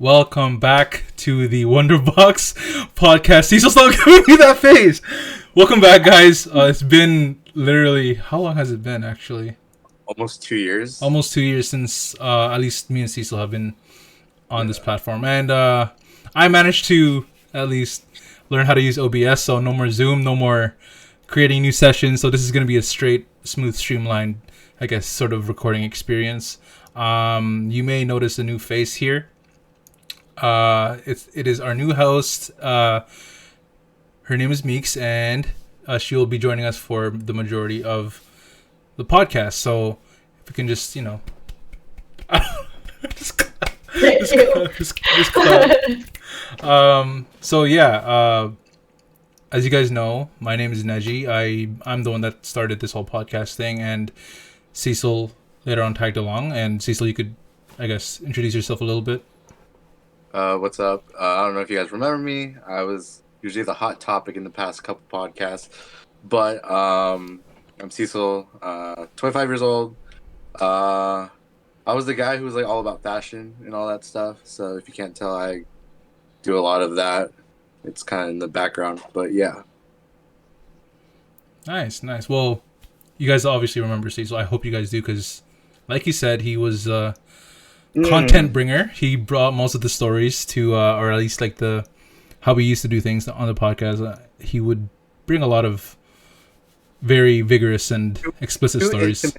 Welcome back to the WONDERBOX podcast. Cecils, not giving me that face. Welcome back, guys. It's been literally, how long has it been, actually? Almost 2 years. Almost 2 years since at least me and Cecil have been on this platform. And I managed to at least learn how to use OBS, so no more Zoom, no more creating new sessions. So this is going to be a straight, smooth, streamlined, I guess, sort of recording experience. You may notice a new face here. It is our new host. Her name is Meeks, and she will be joining us for the majority of the podcast. So if we can just, just clap. So yeah, as you guys know, my name is Neji. I'm the one that started this whole podcast thing, and Cecil later on tagged along. And Cecil, you could, I guess, introduce yourself a little bit. What's up? I don't know if you guys remember me. I was usually the hot topic in the past couple podcasts, but I'm Cecil, 25 years old. I was the guy who was like all about fashion and all that stuff. So if you can't tell, I do a lot of that. It's kind of in the background, but yeah. Nice. Well, you guys obviously remember Cecil. I hope you guys do, because like you said, he was content bringer. He brought most of the stories to, or at least like how we used to do things on the podcast. He would bring a lot of very vigorous and explicit stories.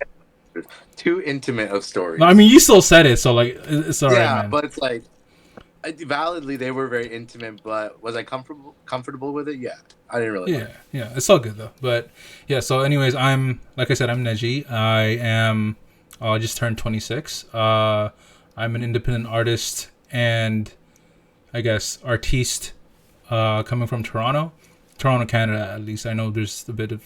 Too intimate of stories. No, I mean, you still said it, so like it's alright, yeah, man. But it's like validly they were very intimate. But was I comfortable with it? Yeah, I didn't really. Yeah, it's all good though. But yeah, so anyways, like I said, I'm Neji. I just turned 26. I'm an independent artist and I guess artiste coming from Toronto, Canada. At least I know there's a bit of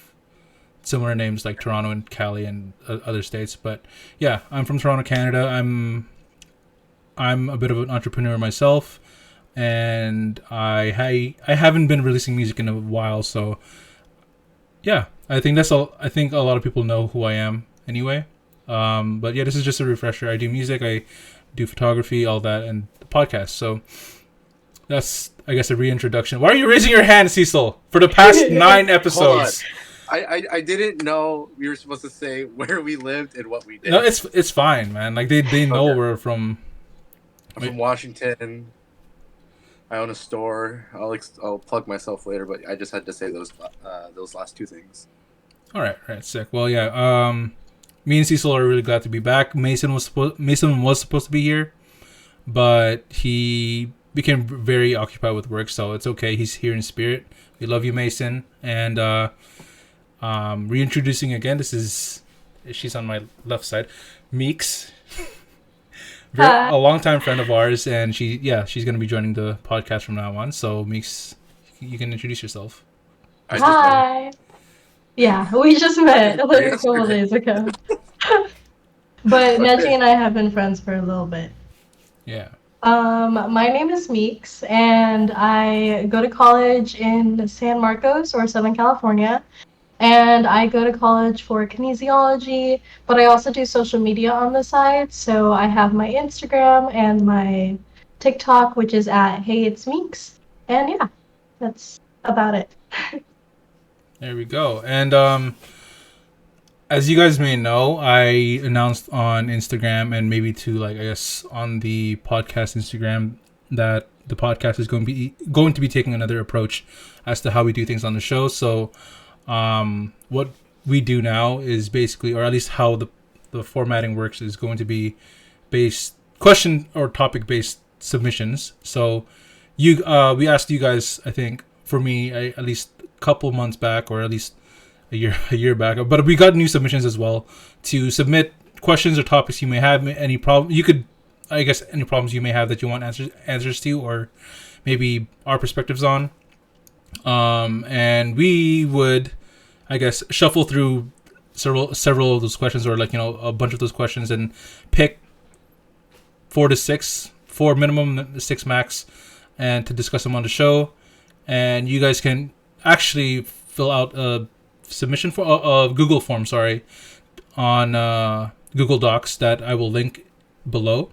similar names like Toronto and Cali and other states, but yeah, I'm from Toronto, Canada. I'm a bit of an entrepreneur myself, and I haven't been releasing music in a while, so yeah, I think that's all. I think a lot of people know who I am anyway. But yeah, this is just a refresher. I do music, I do photography, all that, and the podcast. So that's, I guess, a reintroduction. Why are you raising your hand, Cecil? For the past 9 episodes. I didn't know we were supposed to say where we lived and what we did. No, it's fine, man. Like they know we're from. I'm from Washington. I own a store. I'll plug myself later, but I just had to say those last 2 things. All right, sick. Well, yeah. Me and Cecil are really glad to be back. Mason was supposed to be here, but he became very occupied with work, so it's okay. He's here in spirit. We love you, Mason. And reintroducing again. She's on my left side, Meeks. A longtime friend of ours, and she's going to be joining the podcast from now on. So Meeks, you can introduce yourself. Hi. Yeah, we just met like a couple days ago. But Neji and I have been friends for a little bit. Yeah. My name is Meeks, and I go to college in San Marcos or Southern California. And I go to college for kinesiology, but I also do social media on the side. So I have my Instagram and my TikTok, which is at Hey It's Meeks. And yeah, that's about it. There we go. And as you guys may know, I announced on Instagram and maybe to, like, I guess on the podcast Instagram that the podcast is going to be taking another approach as to how we do things on the show. So what we do now is basically, or at least how the formatting works, is going to be based question or topic based submissions. So we asked you guys, I think for me, at least couple months back, or at least a year back, but we got new submissions as well to submit questions or topics you may have. Any problems you may have that you want answers to, or maybe our perspectives on, and we would, I guess, shuffle through several of those questions, or a bunch of those questions, and pick 4 to 6, 4 minimum, 6 max, and to discuss them on the show. And you guys can actually fill out a submission for a Google form, on Google Docs that I will link below.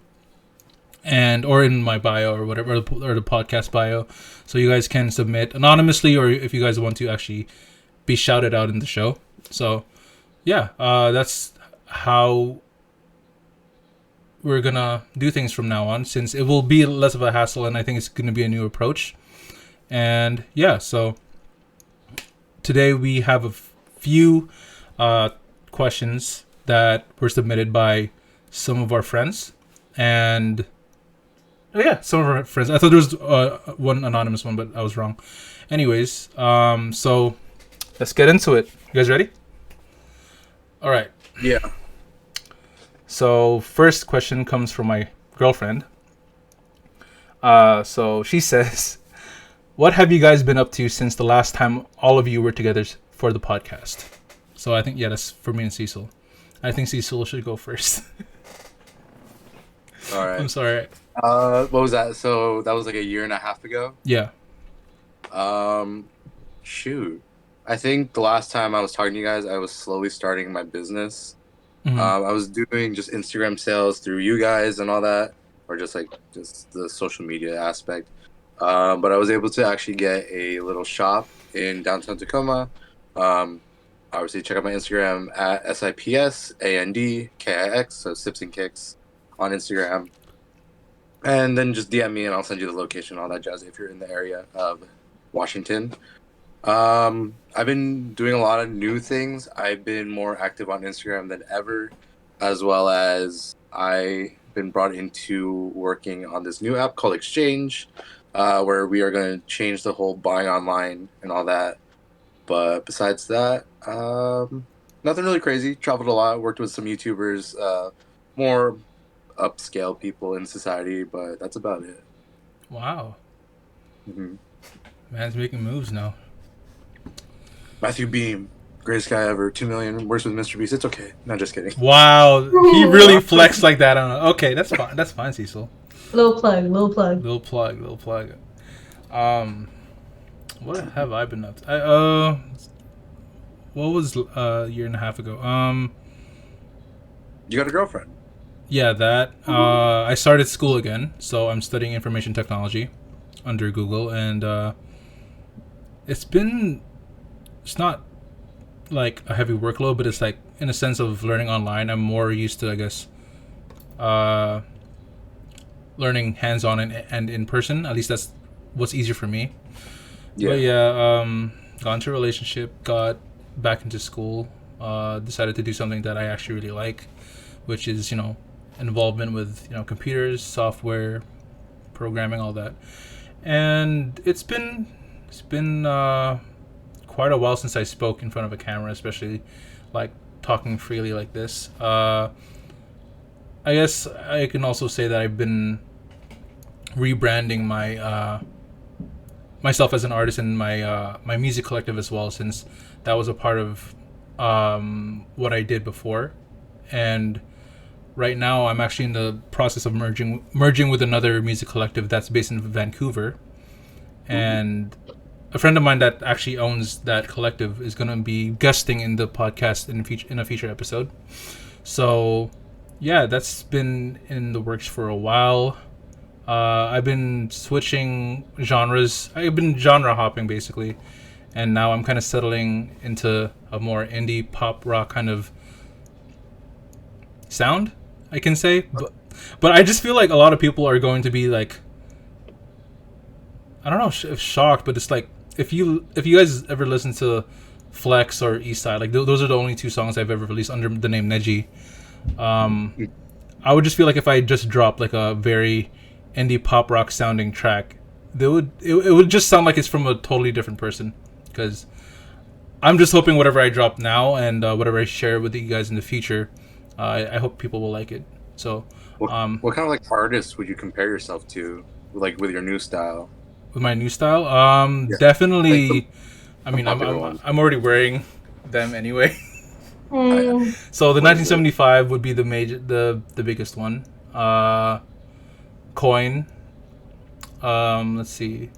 and or in my bio or whatever, or the podcast bio, so you guys can submit anonymously, or if you guys want to actually be shouted out in the show. So yeah, that's how we're gonna do things from now on, since it will be less of a hassle, and I think it's gonna be a new approach. And yeah, so today we have a few questions that were submitted by some of our friends. And oh yeah, some of our friends. I thought there was one anonymous one, but I was wrong. Anyways, so let's get into it. You guys ready? All right. Yeah. So first question comes from my girlfriend. So she says, "What have you guys been up to since the last time all of you were together for the podcast?" So I think, yeah, that's for me and Cecil. I think Cecil should go first. All right. I'm sorry. What was that? So that was like a year and a half ago. Yeah. Shoot. I think the last time I was talking to you guys, I was slowly starting my business. Mhm. I was doing just Instagram sales through you guys and all that, or just the social media aspect. But I was able to actually get a little shop in downtown Tacoma. Obviously, check out my Instagram at SIPSANDKIX, so Sips and Kicks on Instagram. And then just DM me and I'll send you the location, all that jazz, if you're in the area of Washington. I've been doing a lot of new things. I've been more active on Instagram than ever, as well as I've been brought into working on this new app called Exchange, where we are going to change the whole buying online and all that. But besides that, nothing really crazy. Traveled a lot, worked with some YouTubers, more upscale people in society, but that's about it. Wow. Mm-hmm. Man's making moves now. Matthew Beam, greatest guy ever, 2 million, works with Mr. Beast. It's okay. No, just kidding. Wow, he really flexed like that on. Okay, that's fine. That's fine, Cecil. Little plug, little plug. Little plug. What have I been up to? What was a year and a half ago? You got a girlfriend? Yeah, that. I started school again, so I'm studying information technology under Google, and it's not like a heavy workload, but it's like, in a sense of learning online, I'm more used to, I guess, learning hands-on and in person. At least that's what's easier for me. Yeah. But yeah, got into a relationship, got back into school, decided to do something that I actually really like, which is, involvement with, computers, software, programming, all that. And it's been quite a while since I spoke in front of a camera, especially like talking freely like this. I guess I can also say that I've been rebranding my myself as an artist and my music collective as well, since that was a part of what I did before. And right now I'm actually in the process of merging with another music collective that's based in Vancouver. And a friend of mine that actually owns that collective is going to be guesting in the podcast in a feature episode. So yeah, that's been in the works for a while. I've been switching genres. I've been genre hopping basically, and now I'm kind of settling into a more indie pop rock kind of sound, I can say. But I just feel like a lot of people are going to be like, I don't know if shocked, but it's like, if you guys ever listen to Flex or Eastside, like those are the only two songs I've ever released under the name Neji. I would just feel like if I just dropped like a very indie pop rock sounding track, it would just sound like it's from a totally different person. Because I'm just hoping whatever I drop now and whatever I share with you guys in the future, I hope people will like it. So what kind of like artists would you compare yourself to, like with your new style? With my new style, Yeah. definitely. Like I'm already wearing them anyway. Mm. So the 1975 would be the biggest one. Coin. Let's see.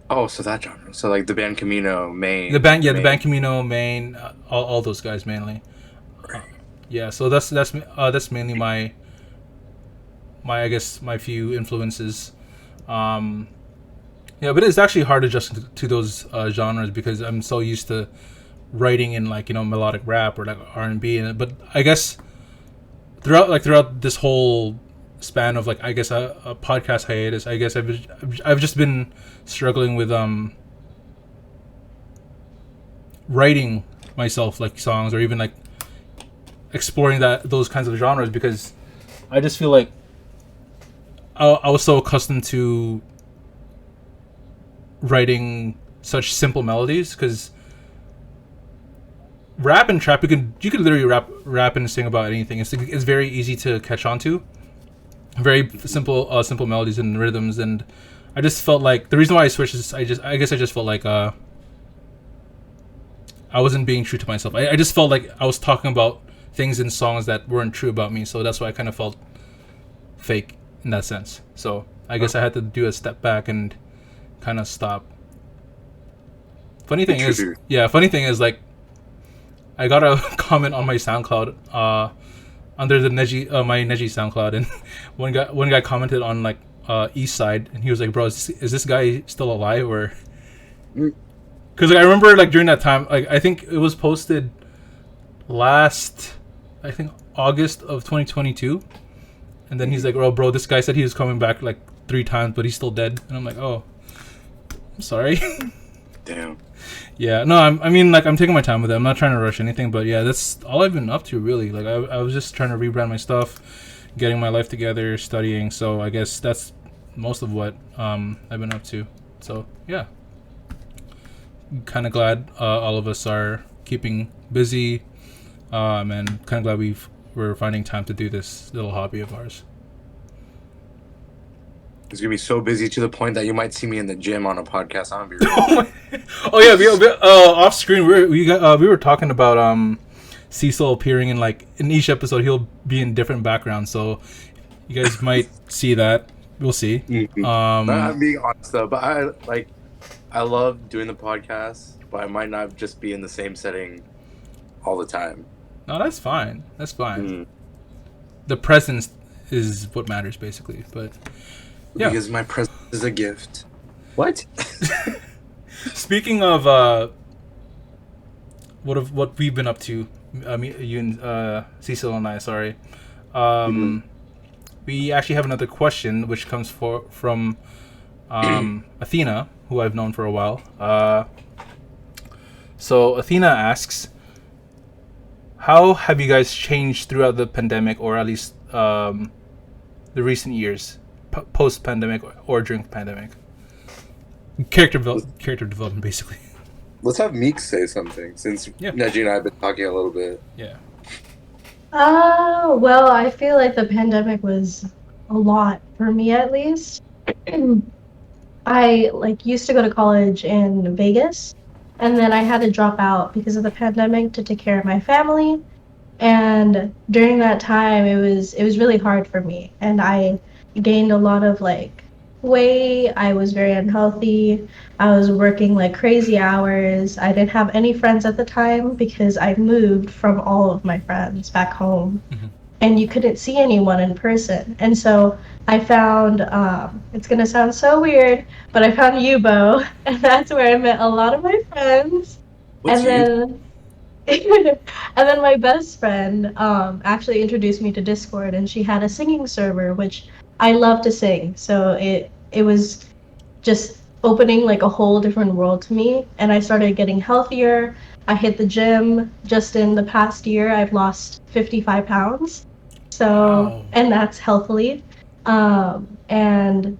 Oh, so that genre. So like the band Camino, Maine. The band Camino, Maine, all those guys mainly. Right. Yeah, so that's mainly my my I guess my few influences. Yeah, but it's actually hard to adjust to those genres because I'm so used to writing in like melodic rap or like R&B, but I guess throughout this whole span of like I guess a podcast hiatus, I guess I've just been struggling with writing myself like songs or even like exploring those kinds of genres because I just feel like I was so accustomed to writing such simple melodies because rap and trap you could literally rap and sing about anything. It's very easy to catch on to. Very simple melodies and rhythms, and I just felt like the reason why I switched is I guess I just felt like I wasn't being true to myself. I just felt like I was talking about things in songs that weren't true about me, so that's why I kind of felt fake in that sense. So I guess I had to do a step back and kind of stop. Funny thing is like I got a comment on my SoundCloud under the Neji my Neji SoundCloud, and one guy commented on like East Side, and he was like, "Bro, is this guy still alive?" Or because like, I remember like during that time, like I think it was posted last, I think August of 2022, and then he's like, "Oh, bro, this guy said he was coming back like 3 times, but he's still dead," and I'm like, "Oh, I'm sorry." Damn. Yeah, no, I mean, like, I'm taking my time with it. I'm not trying to rush anything, but yeah, that's all I've been up to, really. Like, I was just trying to rebrand my stuff, getting my life together, studying. So I guess that's most of what I've been up to. So yeah, kind of glad all of us are keeping busy, and kind of glad we're finding time to do this little hobby of ours. It's gonna be so busy to the point that you might see me in the gym on a podcast. I'm gonna be real. Oh yeah, off screen we were talking about Cecil appearing in each episode. He'll be in different backgrounds, so you guys might see that. We'll see. Mm-hmm. I'm being honest though, but I love doing the podcast, but I might not just be in the same setting all the time. No, that's fine. That's fine. The presence is what matters, basically. But yeah, because my presence is a gift. What? Speaking of what we've been up to, you and Cecil and I. Sorry, we actually have another question, which comes from Athena, who I've known for a while. So Athena asks, how have you guys changed throughout the pandemic, or at least the recent years, post-pandemic or during the pandemic? Character development, basically. Let's have Meek say something, since Neji and I have been talking a little bit. Yeah. Well, I feel like the pandemic was a lot for me, at least. I used to go to college in Vegas, and then I had to drop out because of the pandemic to take care of my family. And during that time, it was really hard for me, and I gained a lot of weight. I was very unhealthy. I was working crazy hours. I didn't have any friends at the time because I moved from all of my friends back home. Mm-hmm. And you couldn't see anyone in person. And so I found, it's going to sound so weird, but I found Yubo, and that's where I met a lot of my friends. What's and then my best friend actually introduced me to Discord, and she had a singing server, which I love to sing. So it was just opening a whole different world to me, and I started getting healthier. I hit the gym. Just in the past year, I've lost 55 pounds. So, wow. And that's healthily. And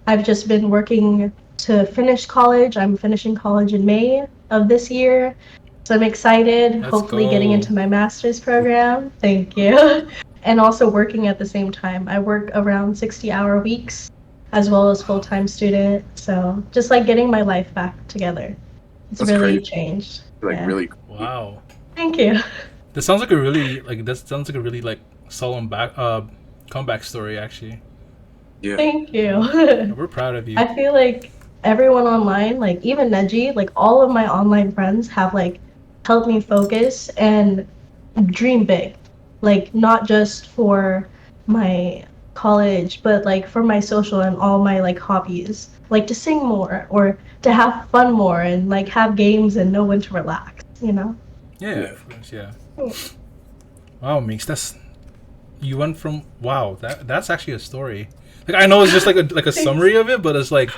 I've just been working to finish college. I'm finishing college in May of this year. So I'm excited, hopefully getting into my master's program. Thank you. And also working at the same time. I work around 60-hour weeks as well as full-time student. So just getting my life back together. It's That's really crazy. Changed. Really cool. Wow. Thank you. That sounds like a really solemn comeback story, actually. Yeah. Thank you. We're proud of you. I feel like everyone online, even Neji, all of my online friends have helped me focus and dream big. Not just for my college, but like for my social and all my like hobbies, like to sing more or to have fun more and like have games and know when to relax, you know? Yeah, of course, yeah. Wow, Meeks, that's you went from that's actually a story. Like I know it's just like a summary of it, but it's like,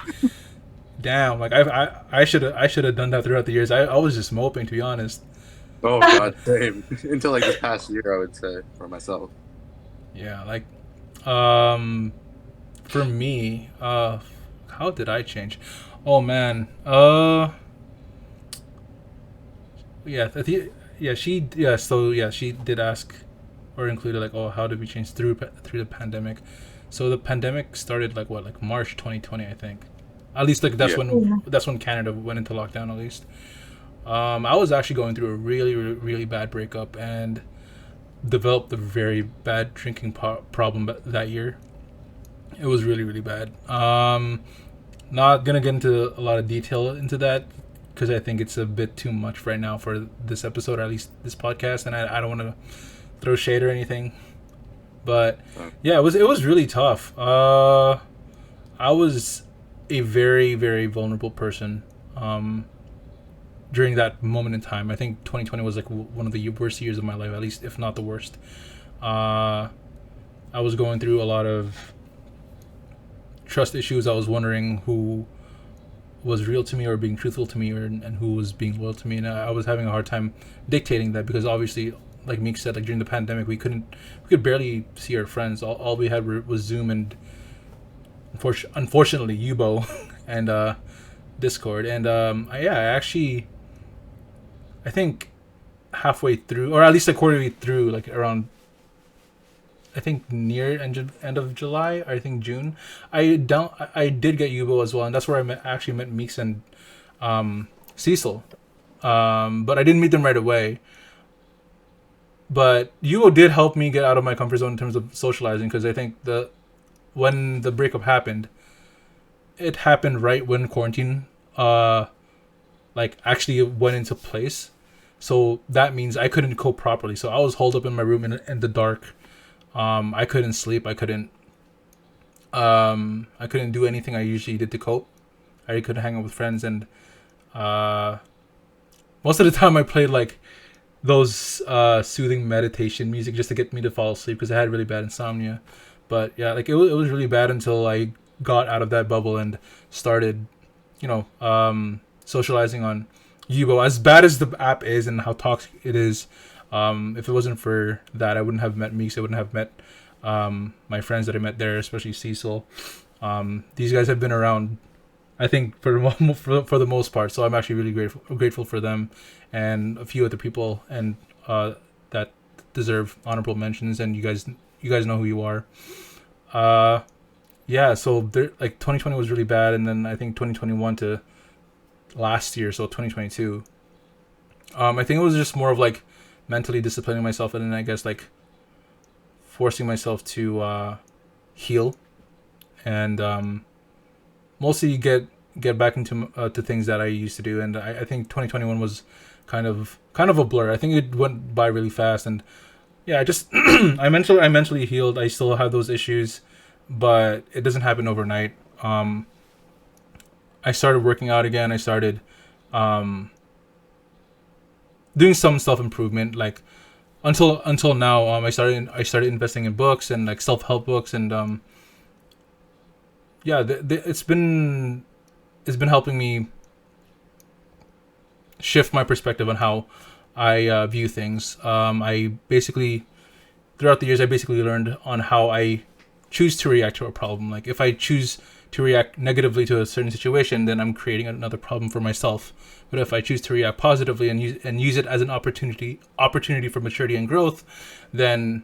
damn, like I should have done that throughout the years. I was just moping, to be honest. Oh god, same. Until like this past year, I would say for myself. Yeah, like, um, for me, how did I change? Oh man, yeah, so yeah, she did ask or included like, oh, how did we change through the pandemic? So the pandemic started like what, like March 2020, I think. At least like Yeah. that's when Canada went into lockdown. At least, I was actually going through a really really bad breakup and developed a very bad drinking problem that year. It was really really bad. Not gonna get into a lot of detail into that because I think it's a bit too much right now for this episode, or at least this podcast, and I don't want to throw shade or anything. But yeah, it was really tough. I was a very very vulnerable person during that moment in time. I think 2020 was like one of the worst years of my life, at least if not the worst. I was going through a lot of trust issues. I was wondering who was real to me or being truthful to me, and who was being loyal to me, and I was having a hard time dictating that because obviously, like Meek said, like during the pandemic, we could barely see our friends. All we had was Zoom and unfortunately Yubo and Discord. And I think halfway through, or at least a quarterly through, like around, I think near end of July, or I think June, I did get Yubo as well, and that's where I actually met Meeks and Cecil. But I didn't meet them right away. But Yubo did help me get out of my comfort zone in terms of socializing, because I think when the breakup happened, it happened right when quarantine like actually went into place. So that means I couldn't cope properly. So I was holed up in my room in the dark. I couldn't sleep. I couldn't do anything I usually did to cope. I couldn't hang out with friends, and most of the time I played like those soothing meditation music just to get me to fall asleep because I had really bad insomnia. But yeah, like it was really bad until I got out of that bubble and started, socializing on Yubo. As bad as the app is and how toxic it is, if it wasn't for that, I wouldn't have met Meeks. I wouldn't have met my friends that I met there, especially Cecil. These guys have been around, I think, for the most part. So I'm actually really grateful for them and a few other people and that deserve honorable mentions. And you guys know who you are. Yeah. So like 2020 was really bad, and then I think 2021 to last year, so 2022. I think it was just more of like mentally disciplining myself, and then I guess like forcing myself to heal and mostly get back into to things that I used to do. And I think 2021 was kind of a blur. I think it went by really fast, and yeah, I just I mentally healed. I still have those issues, but it doesn't happen overnight. I started working out again. I started doing some self-improvement, like until now. I started investing in books and like self-help books, and yeah, it's been helping me shift my perspective on how I view things. I basically, throughout the years, I basically learned on how I choose to react to a problem. Like if I choose to react negatively to a certain situation, then I'm creating another problem for myself. But if I choose to react positively and use it as an opportunity for maturity and growth, then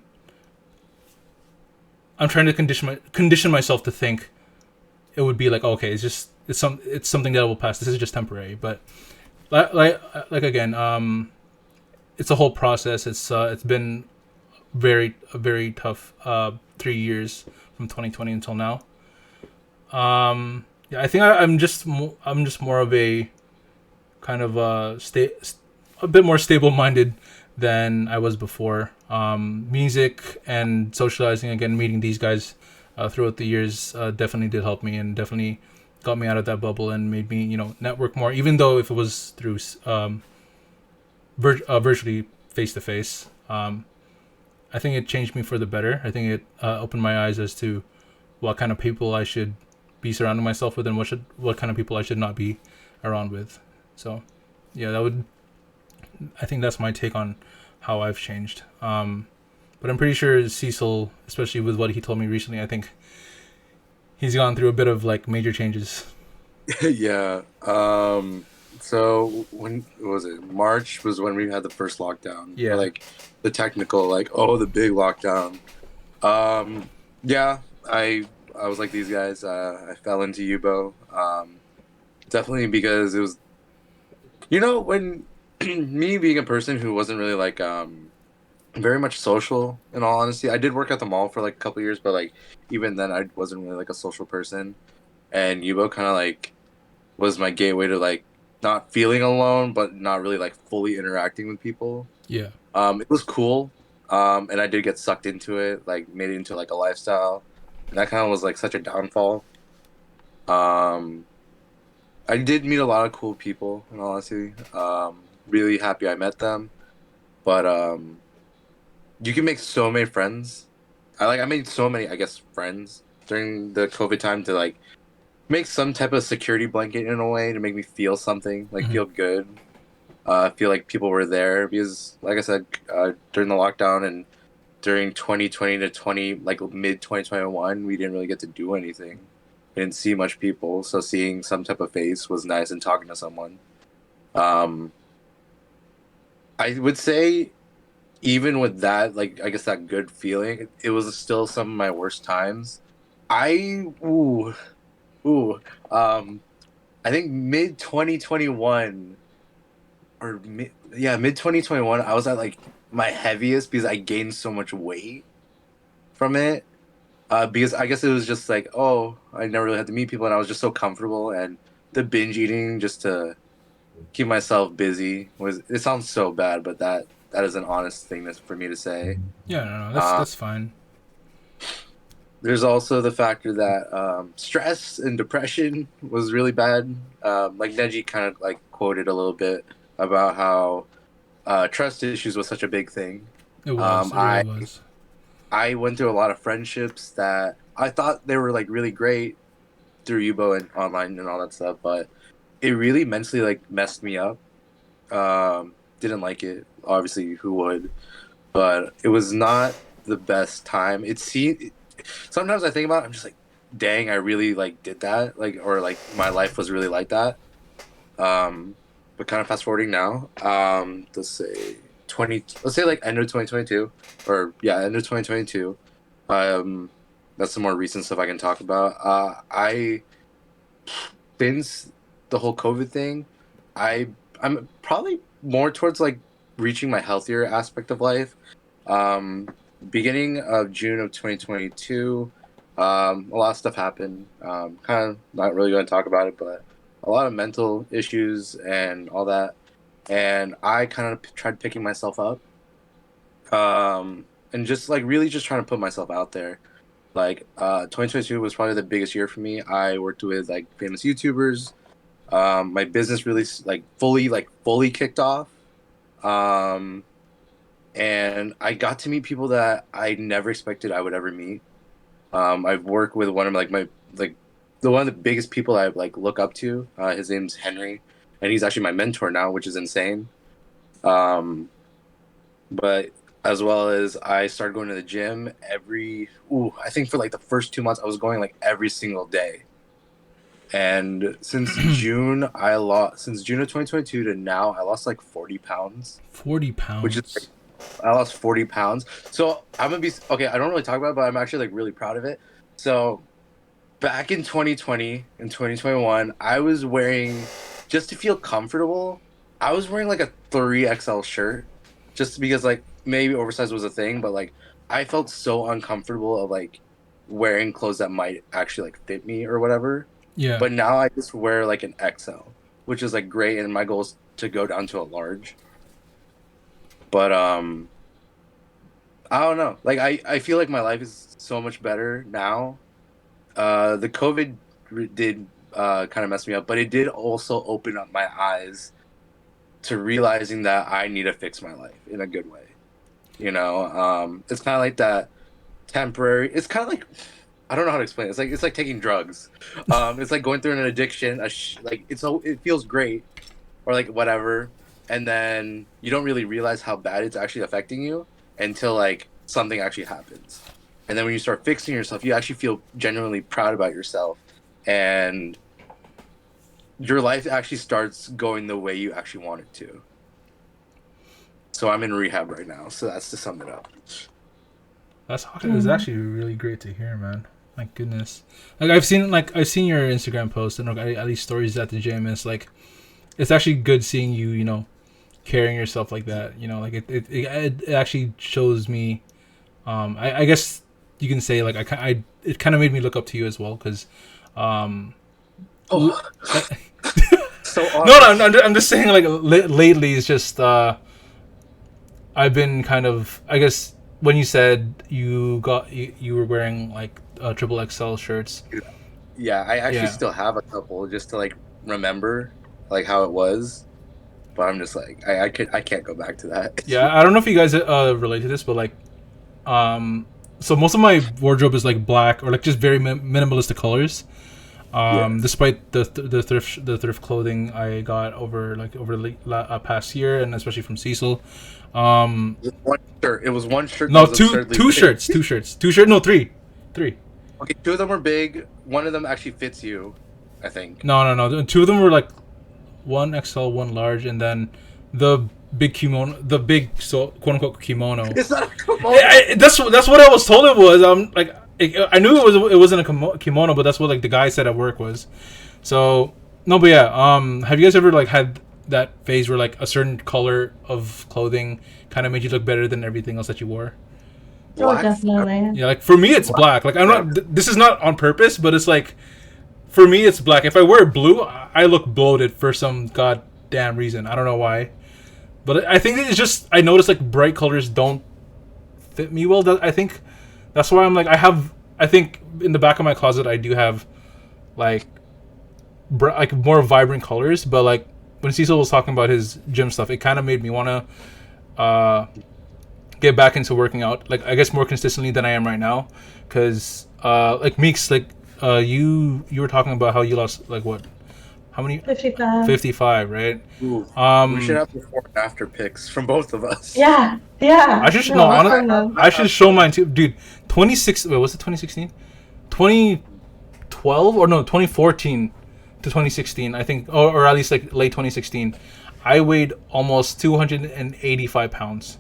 I'm trying to condition myself to think it would be like, okay, it's something that will pass. This is just temporary. But like again, it's a whole process. It's been a very tough 3 years from 2020 until now. Yeah, I think I'm just more of a kind of a bit more stable-minded than I was before. Music and socializing, again, meeting these guys throughout the years definitely did help me and definitely got me out of that bubble and made me, network more. Even though if it was through virtually face to face, I think it changed me for the better. I think it opened my eyes as to what kind of people I should be surrounding myself with and what kind of people I should not be around with. So, yeah, I think that's my take on how I've changed. But I'm pretty sure Cecil, especially with what he told me recently, I think he's gone through a bit of like major changes. Yeah. So when was it? March was when we had the first lockdown, or Yeah. like the technical, like the big lockdown. Um, yeah, I was like these guys. I fell into Yubo. Definitely because it was, when me being a person who wasn't really like very much social. In all honesty, I did work at the mall for like a couple years, but like even then, I wasn't really like a social person. And Yubo kind of like was my gateway to like not feeling alone, but not really like fully interacting with people. Yeah. It was cool. And I did get sucked into it, like made it into like a lifestyle. And that kind of was like such a downfall. Um, I did meet a lot of cool people, in all honesty. Really happy I met them. But you can make so many friends. I made so many, I guess, friends during the COVID time to like make some type of security blanket in a way to make me feel something, like Hmm. feel good. Feel like people were there because, like I said, during the lockdown and during 2020 to 20, like mid 2021, we didn't really get to do anything. We didn't see much people, so seeing some type of face was nice and talking to someone. Um, I would say even with that, like I guess that good feeling, it was still some of my worst times. I ooh ooh I think mid 2021 or mid 2021 I was at like my heaviest because I gained so much weight from it. Because I guess it was just like, I never really had to meet people and I was just so comfortable, and the binge eating just to keep myself busy was, it sounds so bad, but that is an honest thing that's for me to say. Yeah. No. That's Um, that's fine. there's also the factor that stress and depression was really bad. Like Neji kind of like quoted a little bit about how trust issues was such a big thing. It was. Um, It really I was. I went through a lot of friendships that I thought they were like really great through Yubo and online and all that stuff, but it really mentally like messed me up. Didn't like it. Obviously, who would? But it was not the best time. Sometimes I think about it, I'm just like, dang, I really like did that, like, or like my life was really like that. Um, but kind of fast forwarding now, let's say like end of 2022, or yeah, end of 2022. Um, that's some more recent stuff I can talk about. I Since the whole COVID thing, I'm probably more towards like reaching my healthier aspect of life. Um, Beginning of June of 2022, a lot of stuff happened. Kind of not really going to talk about it, but a lot of mental issues and all that. And I kind of tried picking myself up, and just like really just trying to put myself out there. Like 2022 was probably the biggest year for me. I worked with like famous YouTubers. My business really fully kicked off. Um, and I got to meet people that I never expected I would ever meet. I've worked with one of like the one of the biggest people I like look up to. His name's Henry, and he's actually my mentor now, which is insane. Um, but as well as I started going to the gym I think for like the first 2 months I was going like every single day. And since June of 2022 to now, I lost like 40 pounds, 40 which is pounds. I lost 40 pounds. So I'm gonna be okay. I don't really talk about it, but I'm actually like really proud of it. So back in 2020 and 2021, I was wearing, just to feel comfortable, I was wearing like a 3XL shirt just because like maybe oversized was a thing, but like I felt so uncomfortable of like wearing clothes that might actually like fit me or whatever. Yeah. But now I just wear like an XL, which is like great, and my goal is to go down to a large. But I don't know. Like I feel like my life is so much better now. the COVID did kind of mess me up, but it did also open up my eyes to realizing that I need to fix my life in a good way. It's kind of like that temporary. It's kind of like, I don't know how to explain it. It's like taking drugs. It's like going through an addiction. It feels great, or like whatever, and then you don't really realize how bad it's actually affecting you until like something actually happens, and then when you start fixing yourself, you actually feel genuinely proud about yourself, and your life actually starts going the way you actually want it to. So I'm in rehab right now. So that's to sum it up. That's actually really great to hear, man. My goodness, I've seen your Instagram posts and at least stories at the gym. It's like, it's actually good seeing you, carrying yourself like that. It actually shows me. I guess you can say like it kind of made me look up to you as well because. Oh. So no, I'm just saying like lately it's just I've been kind of, I guess when you said you were wearing like triple XL shirts. Yeah, I actually still have a couple just to like remember like how it was, but I'm just like I can't go back to that. Yeah, I don't know if you guys relate to this, but like so most of my wardrobe is like black or like just very minimalistic colors. Despite the thrift clothing I got over the past year, and especially from Cecil. One shirt. It was one shirt. No, two shirts. No, three. Okay, two of them were big. One of them actually fits you, I think. No. Two of them were like one XL, one large, and then the big kimono, quote unquote kimono. It's not a kimono. That's what I was told it was. I knew it wasn't a kimono, but that's what like the guy said at work was. So no, but yeah. Have you guys ever like had that phase where like a certain color of clothing kind of made you look better than everything else that you wore? Oh, definitely. Yeah, like for me it's black. Like I'm not. This is not on purpose, but it's like for me it's black. If I wear blue, I look bloated for some goddamn reason. I don't know why, but I think it's just I notice like bright colors don't fit me well. I think. That's why I'm like I think in the back of my closet I do have like more vibrant colors, but like when Cecil was talking about his gym stuff, it kind of made me want to get back into working out, like I guess more consistently than I am right now, because like Meeks, like you were talking about how you lost like what, how many? 55, right? Ooh, we should have before and after pics from both of us. Yeah. I should show mine too, dude. 26. Wait, was it 2016? 2012 or no? 2014 to 2016, I think, or at least like late 2016. I weighed almost 285 pounds,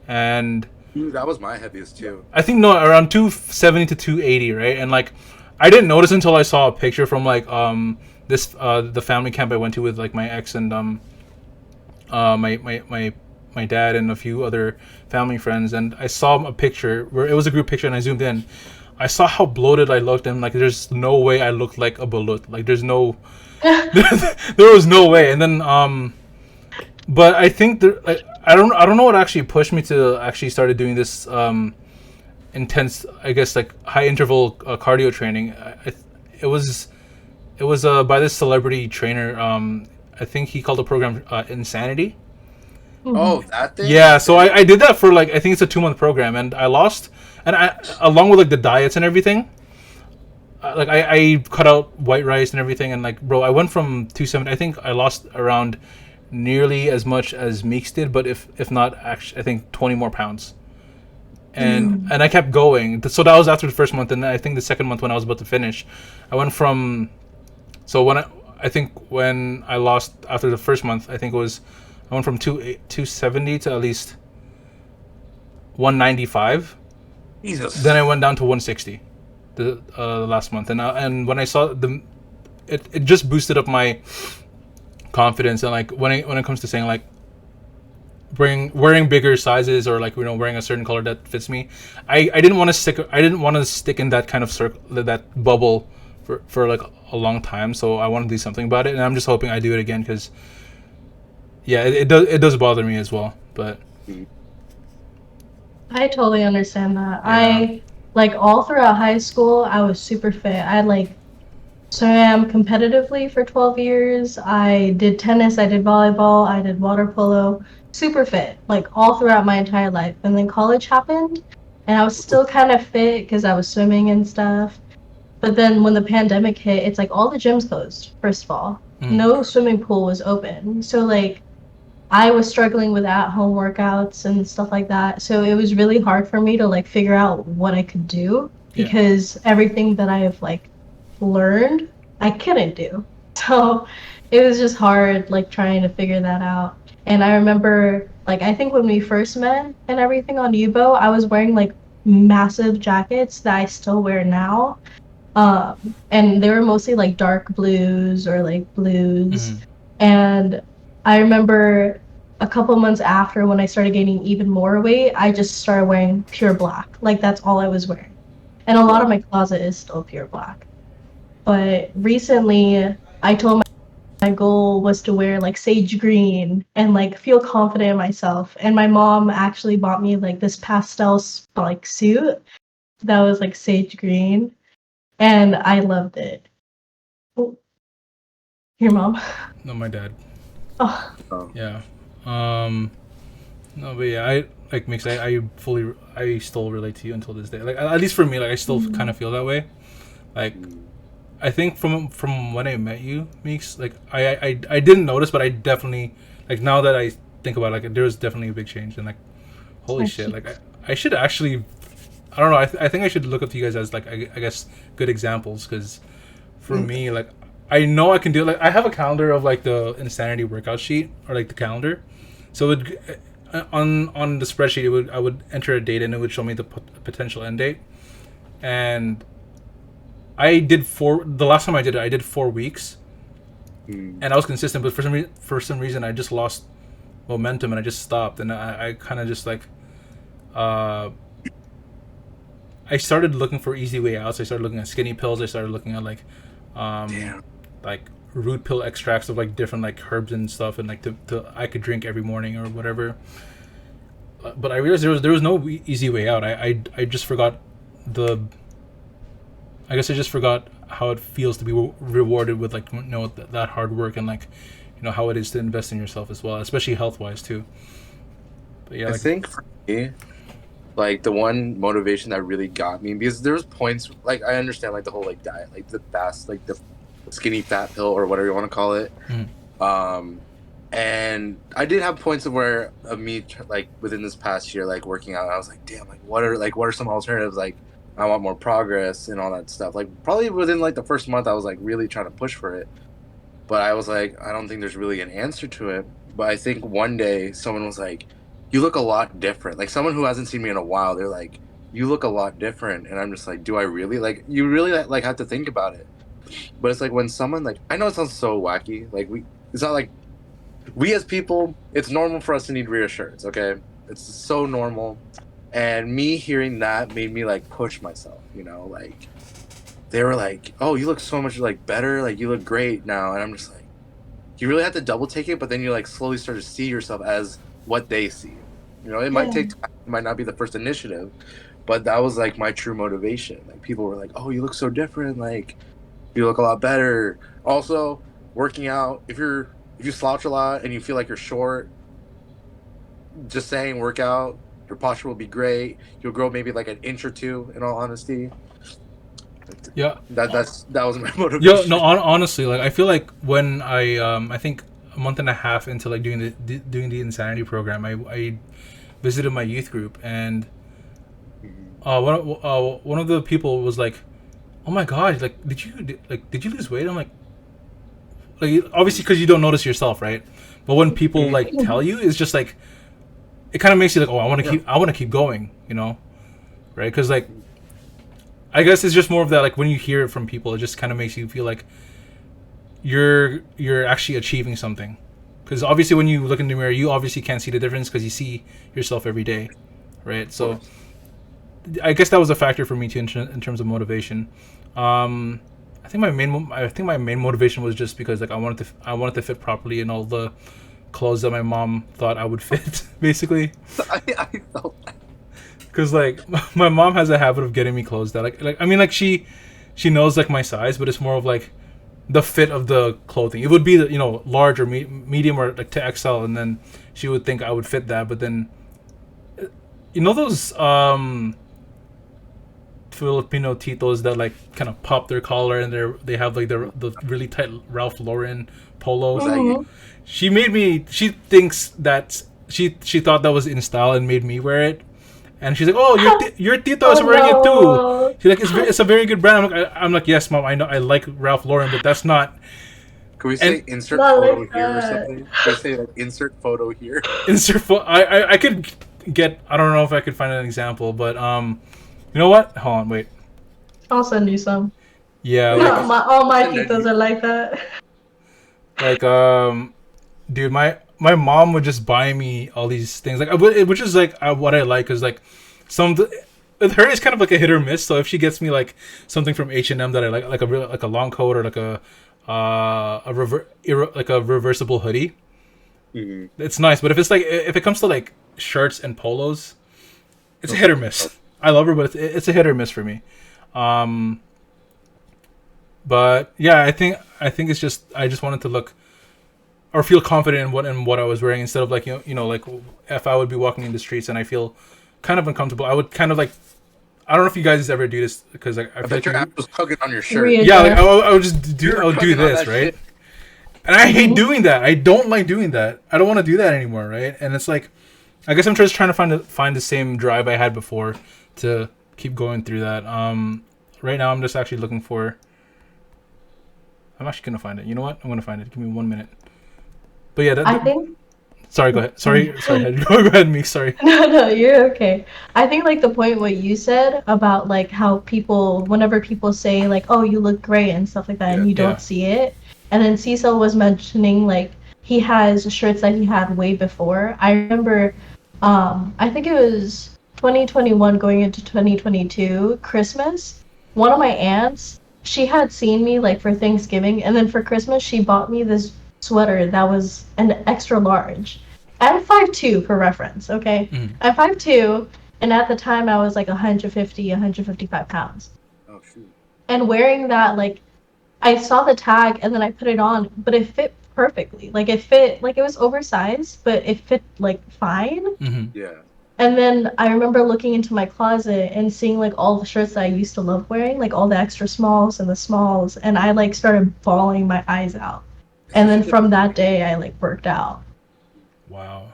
and Dude, that was my heaviest too. I think around 270 to 280, right? And like, I didn't notice until I saw a picture from like the family camp I went to with like my ex and my dad and a few other family friends, and I saw a picture where it was a group picture, and I zoomed in. I saw how bloated I looked, and like, there's no way I looked like a balut. Like, there's no, there was no way. And then, but I think I don't know what actually pushed me to actually started doing this intense, I guess like high interval cardio training. It was by this celebrity trainer. I think he called the program Insanity. Oh, that thing? Yeah, so I did that for like, I think it's a 2-month program, and I lost, and I, along with like the diets and everything, like I cut out white rice and everything, and like, bro, I went from 270, I think I lost around nearly as much as Meeks did, but if not, actually, I think 20 more pounds. And I kept going. So that was after the first month, and I think the second month when I was about to finish, I went from, so when I lost after the first month, I think it was, I went from 270 to at least 195. Jesus. Then I went down to 160 the last month, and when I saw it just boosted up my confidence, and like when it comes to saying like wearing bigger sizes, or like, wearing a certain color that fits me, I didn't want to stick in that kind of circle, that bubble for like a long time. So I want to do something about it, and I'm just hoping I do it again, because yeah, it does bother me as well. But I totally understand that. Yeah. Like all throughout high school, I was super fit. I like swam competitively for 12 years. I did tennis, I did volleyball, I did water polo. Super fit, like all throughout my entire life. And then college happened, and I was still kind of fit because I was swimming and stuff. But then when the pandemic hit, it's like all the gyms closed, first of all. No swimming pool was open. So like I was struggling with at-home workouts and stuff like that. So it was really hard for me to like figure out what I could do Yeah. because everything that I've like learned, I couldn't do. So it was just hard like trying to figure that out. And I remember like I think when we first met and everything on Yubo, I was wearing like massive jackets that I still wear now. And they were mostly like dark blues or like blues. And I remember a couple months after when I started gaining even more weight, I just started wearing pure black. Like that's all I was wearing. And a lot of my closet is still pure black. But recently I told my goal was to wear like sage green and like feel confident in myself. And my mom actually bought me like this pastel like suit that was like sage green and I loved it. Oh, your mom? No, my dad. Oh, Yeah. No, but yeah, I like mix. I still relate to you until this day. Like at least for me, like I still kind of feel that way. Like I think from when I met you, Meeks, like I didn't notice, but I definitely like now that I think about it, like there was definitely a big change and like holy shit, like I should actually I don't know. I think I should look up to you guys as like I guess good examples because for me like I know I can do it. Like I have a calendar of like the insanity workout sheet or like the calendar, so it would on the spreadsheet I would enter a date and it would show me the potential end date, and I did the last time I did 4 weeks, and I was consistent, but for some reason I just lost momentum and I just stopped, and I kind of just like I started looking for easy way outs. I started looking at skinny pills. I started looking at like root pill extracts of like different like herbs and stuff, and like to I could drink every morning or whatever. But I realized there was no easy way out. I just forgot the. I guess I just forgot how it feels to be rewarded with like that hard work and like how it is to invest in yourself as well, especially health wise too. But yeah, I think for me, like the one motivation that really got me, because there was points like I understand like the whole like diet, like the fast, like the skinny fat pill or whatever you want to call it. And I did have points of where me like within this past year, like working out, I was like, damn, like what are some alternatives? Like I want more progress and all that stuff. Like probably within like the first month, I was like really trying to push for it, but I was like, I don't think there's really an answer to it. But I think one day someone was like, you look a lot different. Like someone who hasn't seen me in a while, they're like, you look a lot different. And I'm just like, do I really? Like, you really like have to think about it. But it's like when someone like, I know it sounds so wacky. Like it's not like we as people, it's normal for us to need reassurance. Okay. It's so normal. And me hearing that made me like push myself, like they were like, oh, you look so much like better. Like you look great now. And I'm just like, you really have to double take it. But then you like slowly start to see yourself as what they see. It might take time, it might not be the first initiative, but that was like my true motivation. Like people were like, oh, you look so different, like you look a lot better. Also, working out, if you slouch a lot and you feel like you're short, just saying work out, your posture will be great. You'll grow maybe like an inch or two, in all honesty. Yeah, that was my motivation. Yo, no, honestly, like I feel like when I think a month and a half into like doing the insanity program, I visited my youth group, and one of the people was like, "Oh my god, like did you lose weight?" I'm like obviously because you don't notice yourself, right? But when people like tell you, it's just like it kind of makes you like, oh, I want to keep going, right? Because like I guess it's just more of that, like when you hear it from people, it just kind of makes you feel like you're actually achieving something. Because obviously when you look in the mirror, you obviously can't see the difference because you see yourself every day, right? So I guess that was a factor for me too in terms of motivation. I think my main motivation was just because like I wanted to fit properly in all the clothes that my mom thought I would fit, basically. I felt that. Because like my mom has a habit of getting me clothes that like I mean like she knows like my size, but it's more of like the fit of the clothing. It would be large or medium or like to XL, and then she would think I would fit that. But then those Filipino titos that like kind of pop their collar and they have like the really tight Ralph Lauren polos. Was that you? She made me. She thinks that she thought that was in style and made me wear it. And she's like, "Oh, your tito is Oh wearing it too." no. She's like, "It's a very good brand." I'm like, "Yes, mom, I know. I like Ralph Lauren, but that's not Can we say And- insert Not photo like here or that. something? Can we say like insert photo here? insert." I could get. I don't know if I could find an example, but you know what? Hold on, wait. I'll send you some. Yeah, Yeah. All my Send it. titos are like that. like dude, my mom would just buy me all these things, like which is like what I like, is like with her it's kind of like a hit or miss. So if she gets me like something from H&M that I like a long coat or like like a reversible hoodie, Mm-hmm. it's nice. But if it comes to like shirts and polos, it's a hit or miss. I love her, but it's a hit or miss for me. But yeah, I think it's just I just wanted to look or feel confident in what I was wearing, instead of like like if I would be walking in the streets and I feel kind of uncomfortable, I would kind of like, I don't know if you guys ever do this, because like I I feel bet like your ass was tugging on your shirt. Readjust. yeah, like I would just do You're I would do tugging on this, that right? shit. And I hate doing that. I don't like doing that. I don't want to do that anymore, right? And it's like, I guess I'm just trying to find the same drive I had before to keep going through that. Right now I'm just actually looking for. I'm actually gonna find it. You know what? I'm gonna find it. Give me 1 minute. But yeah, I think sorry. Go ahead. Sorry. Go ahead, me. Sorry. no, you're okay. I think like the point what you said about like how whenever people say like, "Oh, you look great" and stuff like that, and you Yeah. don't see it, and then Cecil was mentioning like he has shirts that he had way before. I remember, I think it was 2021 going into 2022 Christmas. One of my aunts, she had seen me like for Thanksgiving, and then for Christmas she bought me this sweater that was an extra large. I'm 5'2" for reference, okay? Mhm. I'm 5'2", and at the time I was like 150, 155 pounds. Oh shoot. And wearing that, like, I saw the tag and then I put it on, but it fit perfectly. Like, it fit, like, it was oversized, but it fit, like, fine. Mm-hmm. Yeah. And then I remember looking into my closet and seeing, like, all the shirts that I used to love wearing, like, all the extra smalls and the smalls, and I, like, started bawling my eyes out. And then from that day, I, like, worked out. Wow.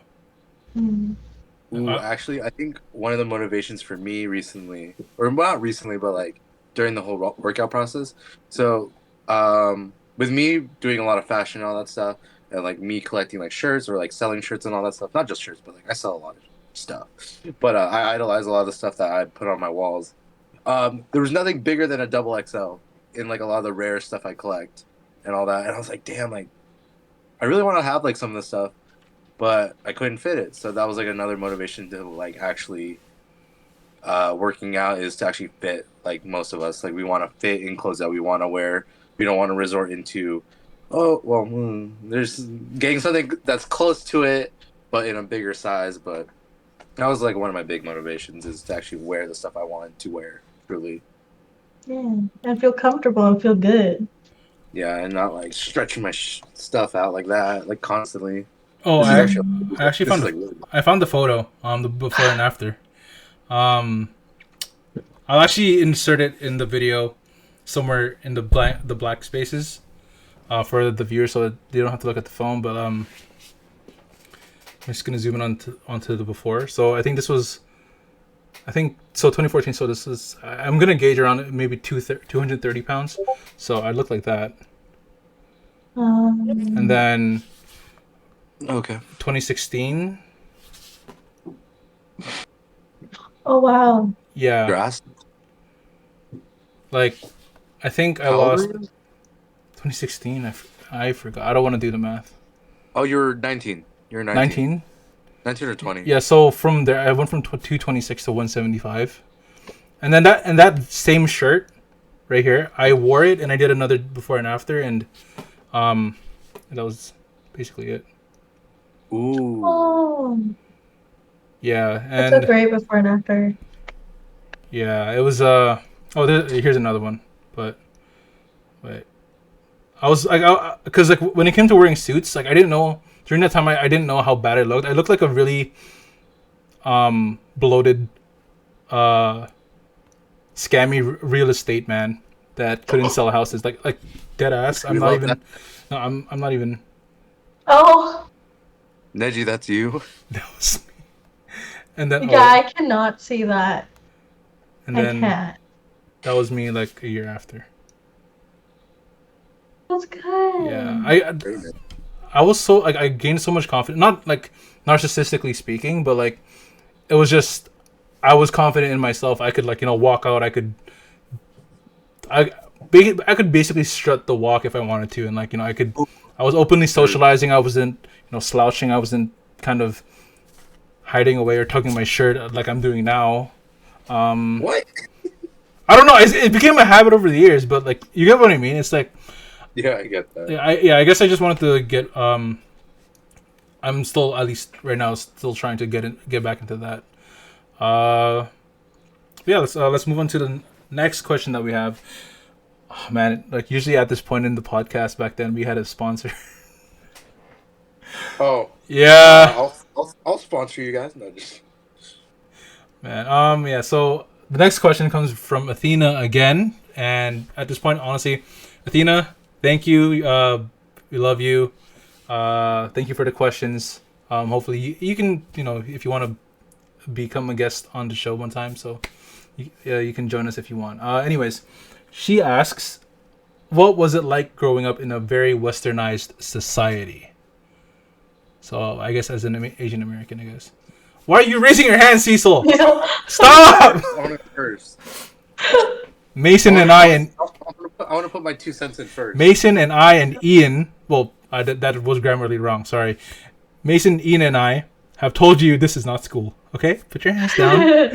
Ooh, actually, I think one of the motivations for me recently, or not recently, but like during the whole workout process. So, with me doing a lot of fashion and all that stuff, and like me collecting like shirts or like selling shirts and all that stuff, not just shirts, but like I sell a lot of stuff. But I idolize a lot of the stuff that I put on my walls. There was nothing bigger than a double XL in like a lot of the rare stuff I collect and all that. And I was like, damn, like I really want to have like some of this stuff, but I couldn't fit it. So that was like another motivation to like actually working out, is to actually fit. Like most of us, like we want to fit in clothes that we want to wear. We don't want to resort into, oh well, there's getting something that's close to it, but in a bigger size. But that was like one of my big motivations, is to actually wear the stuff I wanted to wear. Truly, Yeah, and feel comfortable and feel good. yeah, and not like stretching my stuff out like that, like constantly. Oh, This is I actually this found is like really I found the photo, the before and after. I'll actually insert it in the video somewhere in the black spaces, for the viewers, so they don't have to look at the phone. But I'm just gonna zoom in onto the before. So I think this was, 2014. So this is, I'm gonna gauge around maybe 230 pounds. So I look like that. And then okay. 2016. Oh wow. Yeah, Grass. like I think I How old lost were you? 2016. I forgot. I don't want to do the math. Oh, you're 19. You're 19. 19. 19 or 20. Yeah. So from there, I went from 226 to 175, and then that same shirt right here, I wore it and I did another before and after, and that was basically it. Ooh. Oh, Yeah, that's so and great before and after. Yeah, it was. Here's another one. But wait, I was like, because like when it came to wearing suits, like I didn't know during that time. I didn't know how bad it looked. I looked like a really bloated, uh, scammy real estate man that couldn't sell houses. Like dead ass. I'm We not love that. even. No, I'm not even. Oh, Neji, that's you. That was me. And then yeah, I cannot see that. and I then can't. that was me like a year after. That's good. Yeah, I was so like I gained so much confidence. Not like narcissistically speaking, but like it was just I was confident in myself. I could like walk out. I I could basically strut the walk if I wanted to, and like I was openly socializing. I wasn't slouching. I wasn't kind of hiding away or tugging my shirt like I'm doing now. What? I don't know. It became a habit over the years, but like you get what I mean. It's like Yeah, I get that. I guess I just wanted to get I'm still at least right now still trying to get back into that. Yeah, let's move on to the next question that we have. Oh, man, like usually at this point in the podcast back then we had a sponsor. Oh, Yeah, I'll sponsor you guys. No, just man. Yeah. So the next question comes from Athena again, and at this point, honestly, Athena, thank you. We love you. Thank you for the questions. Hopefully you can if you want to become a guest on the show one time. So you can join us if you want. Anyways, she asks, "What was it like growing up in a very westernized society?" So I guess as an Asian American, I guess. Why are you raising your hand, Cecil? Stop! I want to first. Mason and I and I want to put my 2 cents in first. Mason and I and Ian. Well, that was grammarly wrong. Sorry. Mason, Ian, and I have told you this is not school. Okay, put your hands down.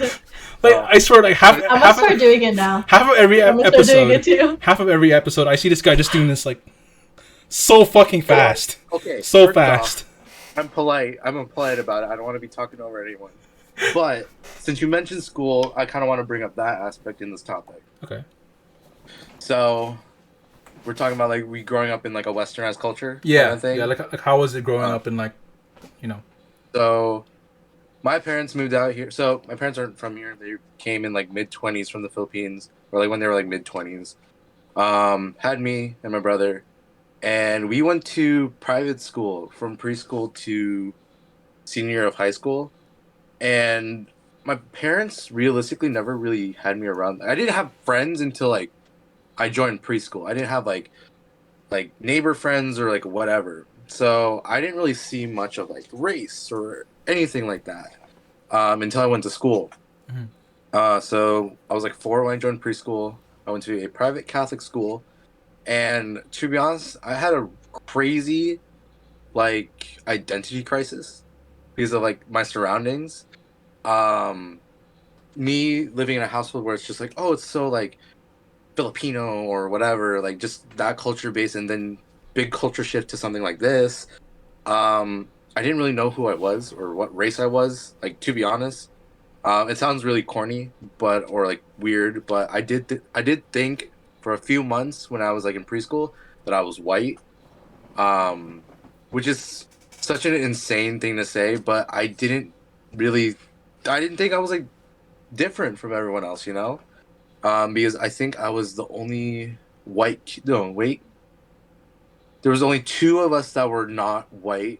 Like I swear, like I'm gonna start doing it now. half of every I'm gonna start doing it episode, too. half of every episode, I see this guy just doing this like so fucking fast, Okay. so first fast. off, I'm polite. I'm polite about it. I don't want to be talking over anyone. But since you mentioned school, I kind of want to bring up that aspect in this topic. Okay. So we're talking about like we growing up in like a westernized culture. Yeah. Kind of thing. Yeah. Like how was it growing up in like, you know? So my parents moved out here. So my parents aren't from here. They came in like mid-20s from the Philippines, or like when they were like mid-20s. Had me and my brother, and we went to private school from preschool to senior year of high school. And my parents realistically never really had me around. I didn't have friends until like I joined preschool. I didn't have like neighbor friends or like whatever. So I didn't really see much of like race or anything like that until I went to school. So I was like 4 when I joined preschool. I went to a private Catholic school, and to be honest, I had a crazy like identity crisis because of like my surroundings. Me living in a household where it's just like, oh, it's so like Filipino or whatever, like just that culture base, and then big culture shift to something like this. I didn't really know who I was or what race I was, like to be honest. It sounds really corny, but or like weird, but I did think for a few months when I was like in preschool that I was white, which is such an insane thing to say, but I didn't think I was like different from everyone else, you know, because I think I was the only no, wait, there was only 2 of us that were not white,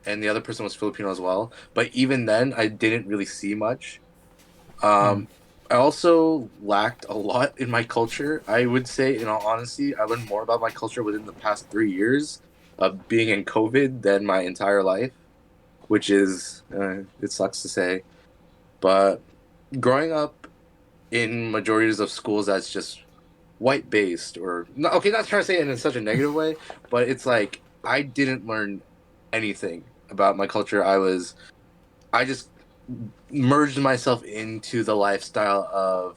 and the other person was Filipino as well. But even then, I didn't really see much. I also lacked a lot in my culture. I would say, in all honesty, I learned more about my culture within the past 3 years of being in COVID than my entire life, which is, it sucks to say. But growing up in majorities of schools that's just white based, or no, okay, not trying to say it in such a negative way, but it's like I didn't learn anything about my culture. I just merged myself into the lifestyle of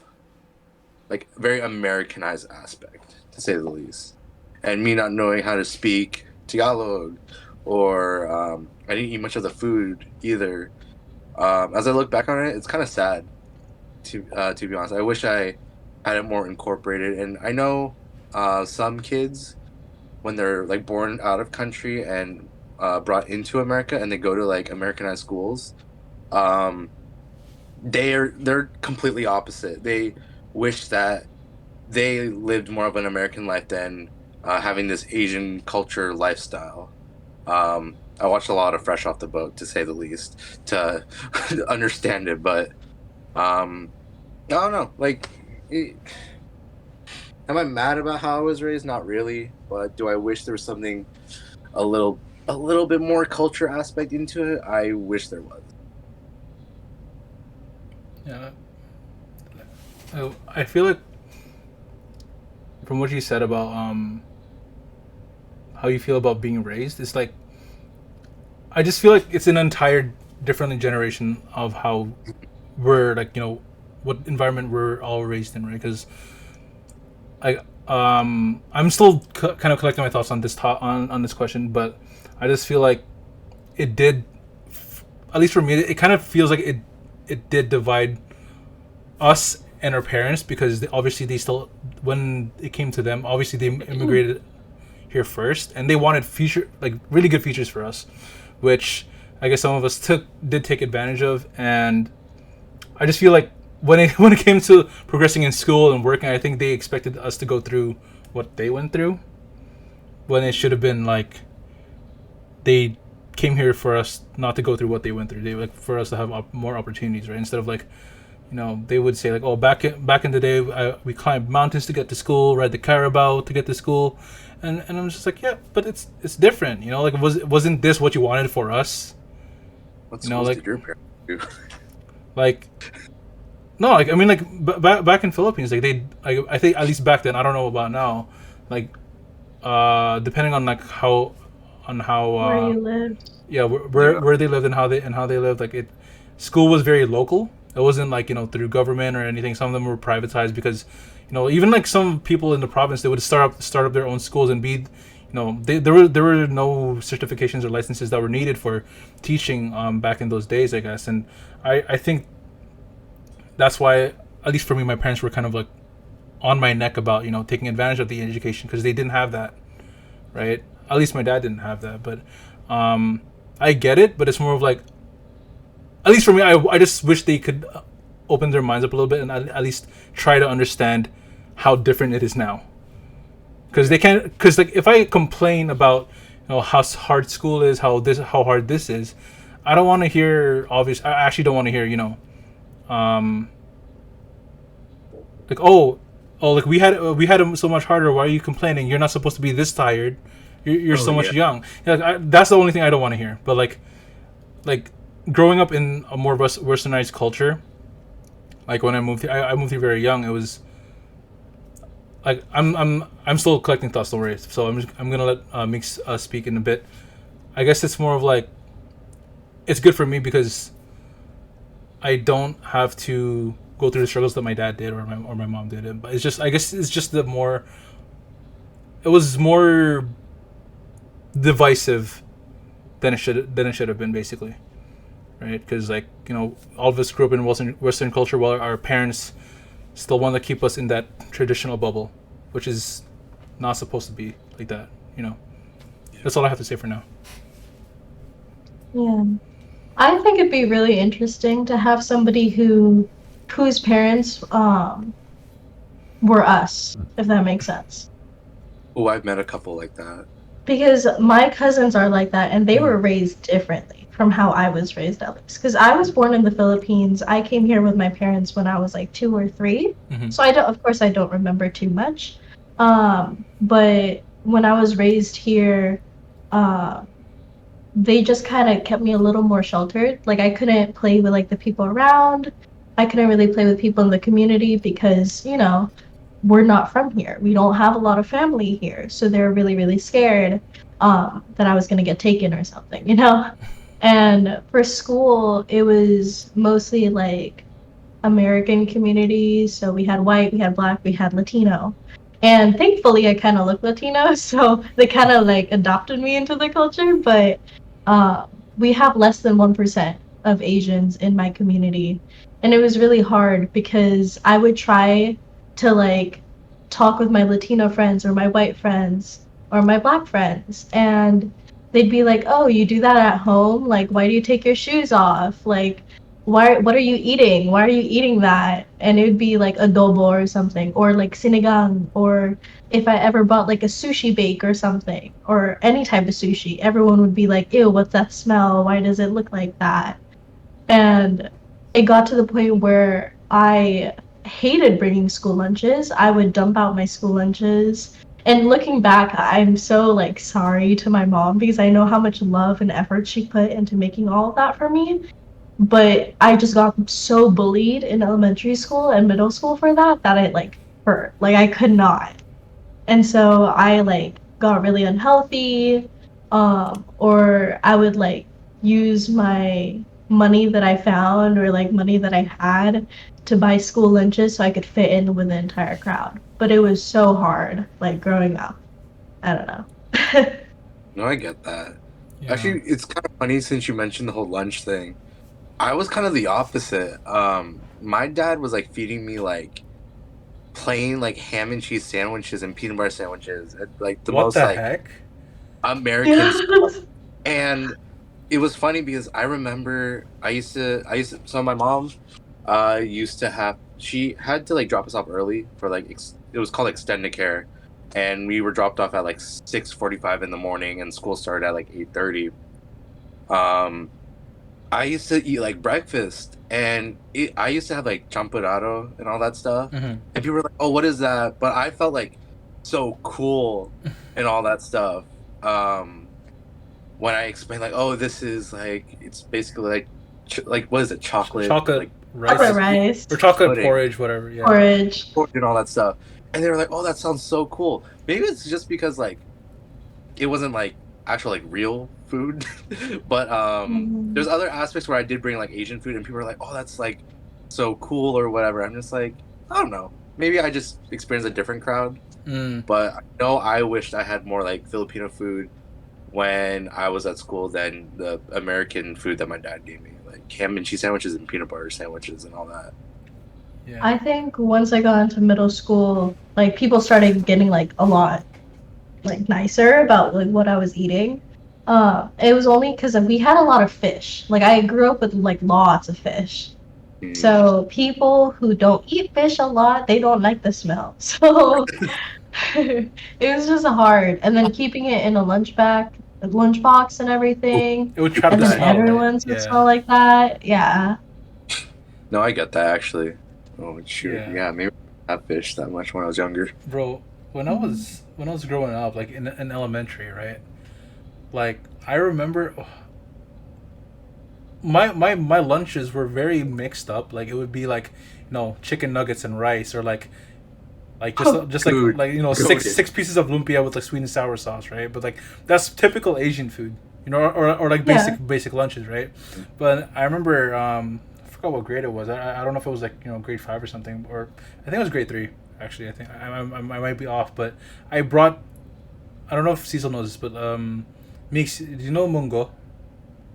like very Americanized aspect, to say the least. And me not knowing how to speak Tagalog, or I didn't eat much of the food either. As I look back on it, it's kind of sad To be honest, I wish I had it more incorporated. And I know some kids, when they're like born out of country and brought into America, and they go to like Americanized schools, um, they're completely opposite. They wish that they lived more of an American life than having this Asian culture lifestyle. I watched a lot of Fresh Off the Boat, to say the least, to understand it. But I don't know. Like, am I mad about how I was raised? Not really. But do I wish there was something a little bit more culture aspect into it? I wish there was. Yeah. I feel like from what you said about how you feel about being raised, it's like I just feel like it's an entire different generation of how we're like, what environment we're all raised in, right? Because I'm still kind of collecting my thoughts on on this question, but I just feel like it did, at least for me, it kind of feels like it did divide us and our parents, because obviously they still, when it came to them, obviously they immigrated here first, and they wanted really good features for us, which I guess some of us did take advantage of. And I just feel like when it came to progressing in school and working, I think they expected us to go through what they went through, when it should have been like they came here for us not to go through what they went through. They like for us to have more opportunities, right? Instead of like, they would say like, oh, back in the day, we climbed mountains to get to school, ride the carabao to get to school, and I'm just like, yeah, but it's different, like wasn't this what you wanted for us? What schools did your parents do? Like, no, like I mean, like back in Philippines, like I think at least back then, I don't know about now, like depending on like how Where you lived. yeah, where they lived and how they lived, like school was very local. It wasn't like through government or anything. Some of them were privatized because even like some people in the province, they would start up their own schools and be there were no certifications or licenses that were needed for teaching back in those days, I guess. And I think that's why, at least for me, my parents were kind of like on my neck about taking advantage of the education, because they didn't have that, right? At least my dad didn't have that. But I get it, but it's more of like, at least for me, I just wish they could open their minds up a little bit and at least try to understand how different it is now. Because like if I complain about how hard school is, how hard this is, I don't want to hear. I actually don't want to hear like, like we had it so much harder. Why are you complaining? You're not supposed to be this tired. You're so much young. That's the only thing I don't want to hear. But like growing up in a more westernized culture, like when I moved here, I moved here very young. It was like I'm still collecting thoughts, don't worry. So I'm gonna let Mix speak in a bit. I guess it's more of like, it's good for me because I don't have to go through the struggles that my dad did or my mom did. But I guess it's just it was more divisive than it should have been, basically, right? Because like all of us grew up in Western culture, while our parents still want to keep us in that traditional bubble, which is not supposed to be like that. That's all I have to say for now. Yeah. I think it'd be really interesting to have somebody whose parents were us, if that makes sense. Oh, I've met a couple like that. Because my cousins are like that, and they were raised differently from how I was raised, at least. Because I was born in the Philippines. I came here with my parents when I was like 2 or 3. Mm-hmm. So of course, I don't remember too much. But when I was raised here, they just kind of kept me a little more sheltered. Like I couldn't play with like the people around. I couldn't really play with people in the community because, we're not from here. We don't have a lot of family here. So they're really, really scared that I was going to get taken or something, And for school, it was mostly like American communities. So we had white, we had black, we had Latino. And thankfully, I kind of look Latino. So they kind of like adopted me into the culture. But we have less than 1% of Asians in my community. And it was really hard because I would try to like talk with my Latino friends or my white friends or my black friends, and they'd be like, "Oh, you do that at home? Like, why do you take your shoes off? Like, what are you eating? Why are you eating that?" And it would be like adobo or something, or like sinigang, or if I ever bought like a sushi bake or something, or any type of sushi, everyone would be like, "Ew, what's that smell? Why does it look like that?" And it got to the point where I hated bringing school lunches. I would dump out my school lunches. And looking back, I'm so like sorry to my mom because I know how much love and effort she put into making all of that for me. But I just got so bullied in elementary school and middle school for that that it like hurt. Like I could not. And so I like got really unhealthy, or I would like use my money that I found or like money that I had to buy school lunches so I could fit in with the entire crowd. But it was so hard, like growing up. I don't know. No, I get that. Yeah. Actually, it's kind of funny since you mentioned the whole lunch thing. I was kind of the opposite. My dad was like feeding me like plain like ham and cheese sandwiches and peanut butter sandwiches, like the What most the like heck? American Yeah. stuff. And it was funny because I remember so my mom used to have she had to like drop us off early for like it was called extended care, and we were dropped off at like 6:45 in the morning and school started at like 8:30. um I used to eat like breakfast, and I used to have like champurrado and all that stuff. Mm-hmm. And people were like, "Oh, what is that?" But I felt like so cool and all that stuff. Um, when I explained like, "Oh, this is like it's basically like like what is it? Chocolate Chocolate like Chocolate rice rice, or chocolate pudding porridge, whatever. Yeah. porridge. and all that stuff." And they were like, "Oh, that sounds so cool." Maybe it's just because like it wasn't like actual like real food, but there's Mhm. other aspects where I did bring like Asian food and people are like, oh, that's like so cool or whatever. I'm just like, I don't know, maybe I just experienced a different crowd. Mm. But I know I wished I had more like Filipino food when I was at school than the American food that my dad gave me, like ham and cheese sandwiches and peanut butter sandwiches and all that. Yeah. I think once I got into middle school, like people started getting like a lot like nicer about like what I was eating. It was only because we had a lot of fish. Like I grew up with like lots of fish. Mm. So people who don't eat fish a lot, they don't like the smell. So it was just hard. And then keeping it in a lunchbox and everything, It would trap and the then Right. smell, right? everyone's would Yeah. smell like that. Yeah. No, I get that actually. Oh shoot, Yeah. yeah, maybe I didn't have fish that much when I was younger. Bro, when I was growing up, like in elementary, right? Like I remember my lunches were very mixed up. Like it would be like, chicken nuggets and rice, or like just Dude, like goated. six pieces of lumpia with like sweet and sour sauce, right? But like that's typical Asian food, or like Yeah. basic lunches, right? But I remember I forgot what grade it was. I don't know if it was like grade 5 or something, or I think it was grade 3. Actually, I think I might be off, but I brought. I don't know if Cecil knows this, but mix. Do you know mungo?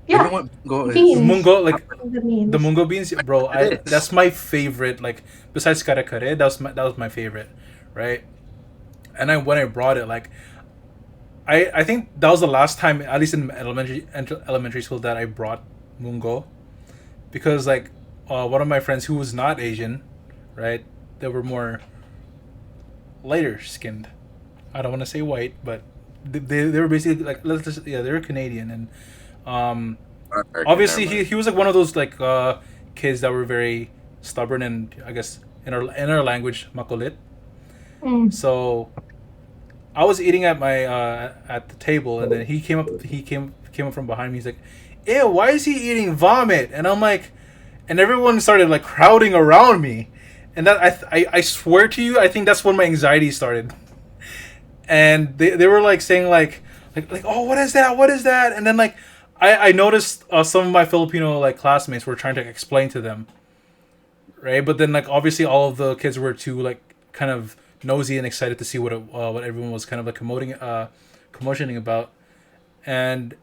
You know Yeah. what go is? Beans. Mungo, like The the beans. mungo beans, bro. It is. That's my favorite. Like besides kare kare, that was my favorite, right? And when I brought it, like I think that was the last time, at least in elementary school, that I brought mungo, because like one of my friends who was not Asian, right? They were more lighter skinned. I don't want to say white, but they were basically like, yeah, they were Canadian. And obviously Never mind. he was like one of those like kids that were very stubborn, and I guess in our language makulit. Mm. So I was eating at my at the table, and then he came up from behind me. He's like, ew, why is he eating vomit? And I'm like, and everyone started like crowding around me, and that I swear to you, I think that's when my anxiety started. And they were like saying like, oh, what is that? And then like I noticed some of my Filipino like classmates were trying to explain to them, right? But then like obviously all of the kids were too like kind of nosy and excited to see what everyone was kind of like commotioning about. And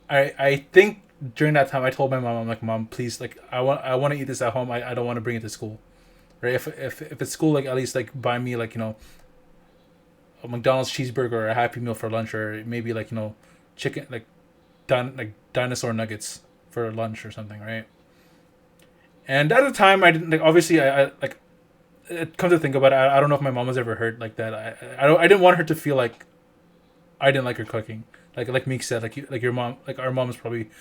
I think during that time, I told my mom, I'm like, Mom, please, like, I want to eat this at home. I don't want to bring it to school, right? If it's school, like, at least like buy me like a McDonald's cheeseburger or a Happy Meal for lunch, or maybe like chicken like dinosaur nuggets for lunch or something, right? And at the time, I didn't like. Obviously, I like. Come to think about it, I don't know if my mom was ever hurt like that. I didn't want her to feel like I didn't like her cooking. Like Meek said, like your mom, like our moms probably,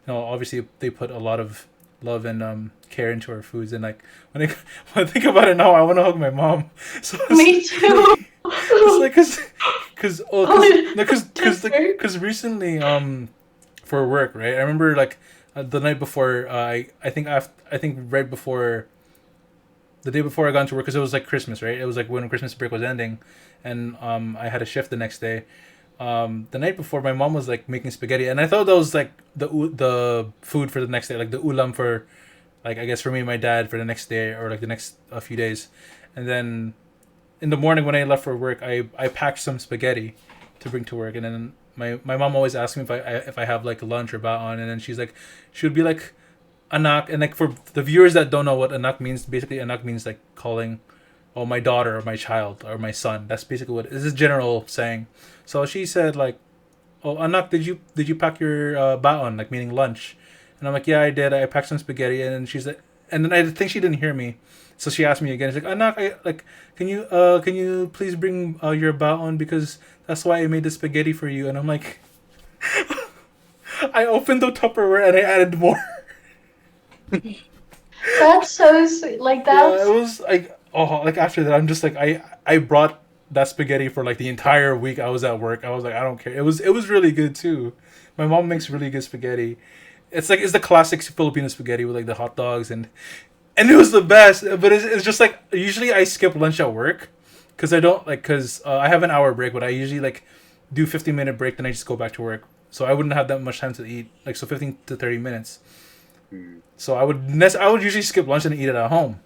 obviously they put a lot of love and care into our foods. And like when I think about it now, I want to hug my mom. So Me too. it's like because recently for work, right? I remember like the night before I think right before the day before I got into work, because it was like Christmas, right? It was like when Christmas break was ending, and I had a shift the next day. The night before, my mom was like making spaghetti, and I thought that was like the food for the next day, like the ulam for, like I guess for me and my dad for the next day or like the next few days. And then in the morning when I left for work, I packed some spaghetti to bring to work, and then my mom always asks me if I have like lunch or baon, and then she would be like anak, and like for the viewers that don't know what anak means, basically anak means like calling, oh, my daughter or my child or my son. That's basically what this is general saying. So she said like, oh, anak, did you pack your baon, like meaning lunch? And I'm like, yeah, I did. I packed some spaghetti. And then she's like, and then I think she didn't hear me, so she asked me again. She's like, anak, can you please bring your baon, because that's why I made the spaghetti for you. And I'm like, I opened the Tupperware and I added more. That's so sweet. Like Yeah, that's it was like, oh, like after that, I'm just like, I brought that spaghetti for like the entire week I was at work. I was like, I don't care. It was really good too. My mom makes really good spaghetti. It's the classic Filipino spaghetti with like the hot dogs, and it was the best. But it's just like usually I skip lunch at work because I don't like because I have an hour break, but I usually like do 15-minute break, then I just go back to work. So I wouldn't have that much time to eat, like so 15 to 30 minutes. So I would usually skip lunch and eat it at home,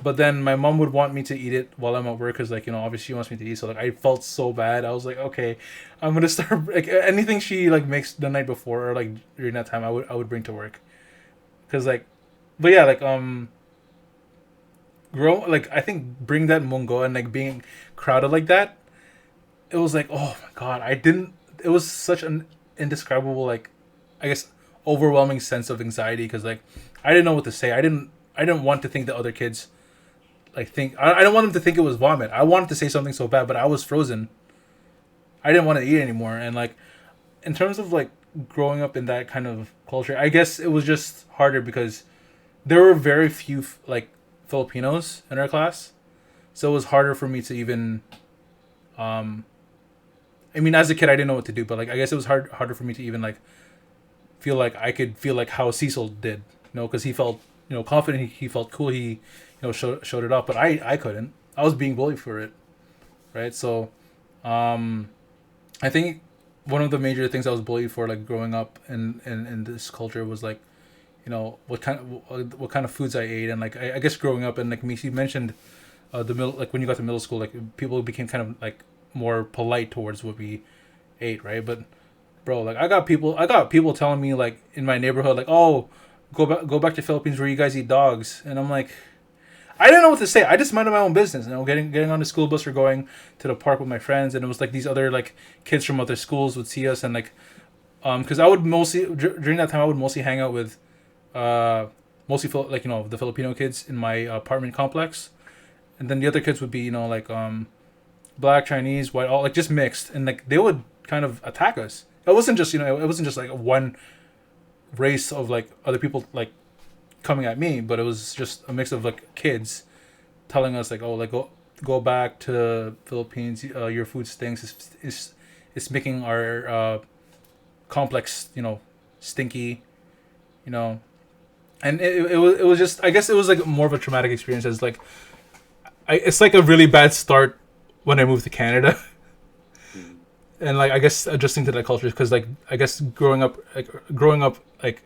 but then my mom would want me to eat it while I'm at work because like obviously she wants me to eat. So like I felt so bad. I was like, okay, I'm gonna start like anything she like makes the night before or like during that time I would bring to work, because like, but yeah, like grow like I think bring that mungo and like being crowded like that, it was like, oh my god, I didn't. It was such an indescribable, like, I guess overwhelming sense of anxiety because like I didn't know what to say. I didn't want to think that other kids like think. I don't want them to think it was vomit. I wanted to say something so bad, but I was frozen. I didn't want to eat anymore. And like in terms of like growing up in that kind of culture, I guess it was just harder because there were very few like Filipinos in our class, so it was harder for me to even. I mean, as a kid, I didn't know what to do, but like I guess it was harder for me to even like feel like I could feel like how Cecil did, because he felt confident, he felt cool, he showed it off, but I couldn't. I was being bullied for it, right? So, I think one of the major things I was bullied for, like growing up in this culture, was like, what kind of foods I ate, and like I guess growing up, and like Missy mentioned, the middle, like when you got to middle school, like people became kind of like more polite towards what we ate, right? But bro, like I got people telling me like in my neighborhood, like, oh, go back to Philippines where you guys eat dogs, and I'm like, I didn't know what to say. I just minded my own business, getting on the school bus or going to the park with my friends, and it was like these other like kids from other schools would see us, and like, because I would mostly during that time I would mostly hang out with, mostly like the Filipino kids in my apartment complex, and then the other kids would be like black, Chinese, white, all like just mixed, and like they would kind of attack us. It wasn't just like one race of like other people like coming at me, but it was just a mix of like kids telling us like, oh, like go back to Philippines, your food stinks, it's making our complex stinky, and it was just, I guess it was like more of a traumatic experience, as like it's like a really bad start when I moved to Canada. And like I guess adjusting to that culture, because like I guess growing up like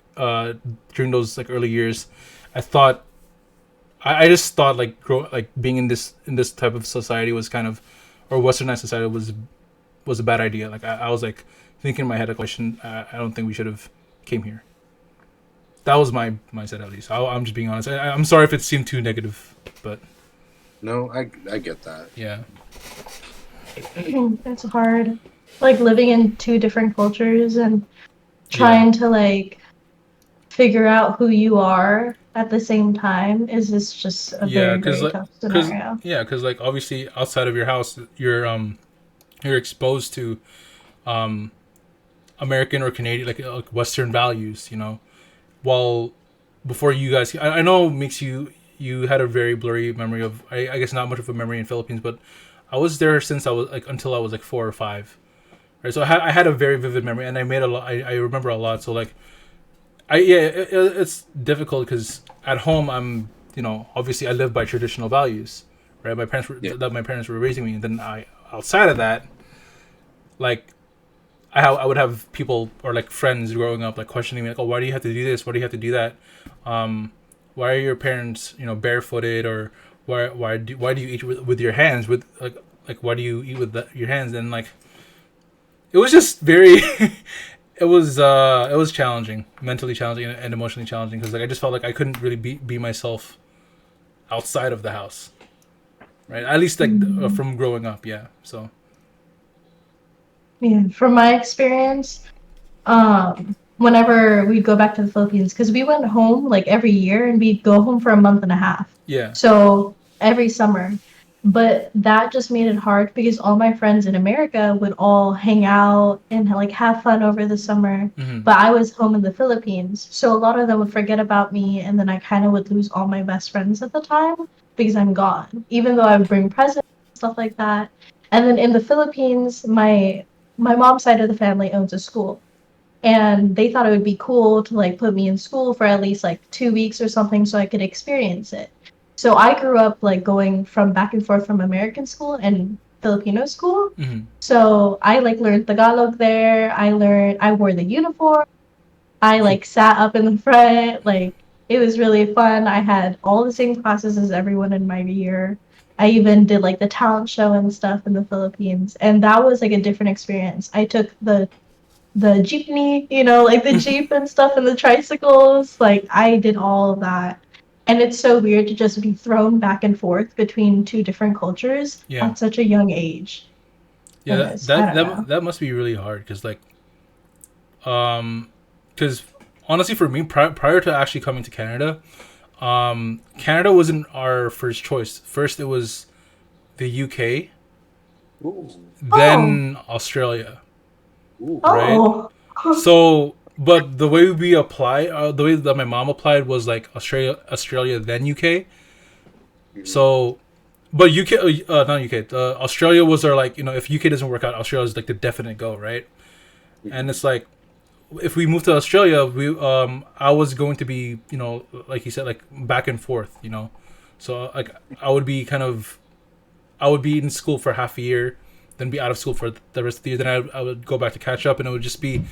during those like early years, I thought I just thought like being in this type of society was kind of, or westernized society was a bad idea. Like I was like thinking in my head, like, I don't think we should have came here. That was my mindset, at least. I'm just being honest. I'm sorry if it seemed too negative, but No, I get that. yeah. It's hard, like living in two different cultures and Yeah. trying to like figure out who you are at the same time is just a Yeah, very, very tough scenario. because like obviously outside of your house, you're exposed to American or Canadian like Western values, you know. While before you guys, I know makes you had a very blurry memory of I guess not much of a memory in Philippines, but I was there since I was like until I was like 4 or 5, right? So I had a very vivid memory, and I made a lot. I remember a lot. So like it's difficult because at home I'm obviously I live by traditional values, right? My parents were raising me, and then outside of that, like I would have people or like friends growing up like questioning me like, oh, why do you have to do this? Why do you have to do that? Why are your parents barefooted, or why do you eat with your hands, with like why do you eat with your hands? And like it was just very it was challenging, mentally challenging and emotionally challenging, because like I just felt like I couldn't really be myself outside of the house, right? At least like from growing up, yeah. So Yeah, from my experience, whenever we'd go back to the Philippines, because we went home like every year and we'd go home for a month and a half. yeah, So every summer. But that just made it hard because all my friends in America would all hang out and like have fun over the summer. But I was home in the Philippines. So a lot of them would forget about me, and then I kind of would lose all my best friends at the time because I'm gone. Even though I would bring presents and stuff like that. And then in the Philippines, my mom's side of the family owns a school, and they thought it would be cool to like put me in school for at least like 2 weeks or something so I could experience it. So I grew up like going from back and forth from American school and Filipino school. So I like learned Tagalog there. I wore the uniform. I like sat up in the front. Like it was really fun. I had all the same classes as everyone in my year. I even did like the talent show and stuff in the Philippines, and that was like a different experience. I took the jeepney, like the jeep and stuff, and the tricycles. Like I did all of that. And it's so weird to just be thrown back and forth between two different cultures at such a young age. yeah. That must be really hard, because like because honestly for me, prior to actually coming to Canada, Canada wasn't our first choice. First it was the UK, then Australia. Right? Oh. So, but the way we apply, the way that my mom applied was like Australia, then UK. So, but UK, not UK. Australia was our like, if UK doesn't work out, Australia is like the definite go, right? And it's like, if we move to Australia, I was going to be, like you said, like back and forth, So like I would be in school for half a year, then be out of school for the rest of the year. Then I would go back to catch up, and it would just be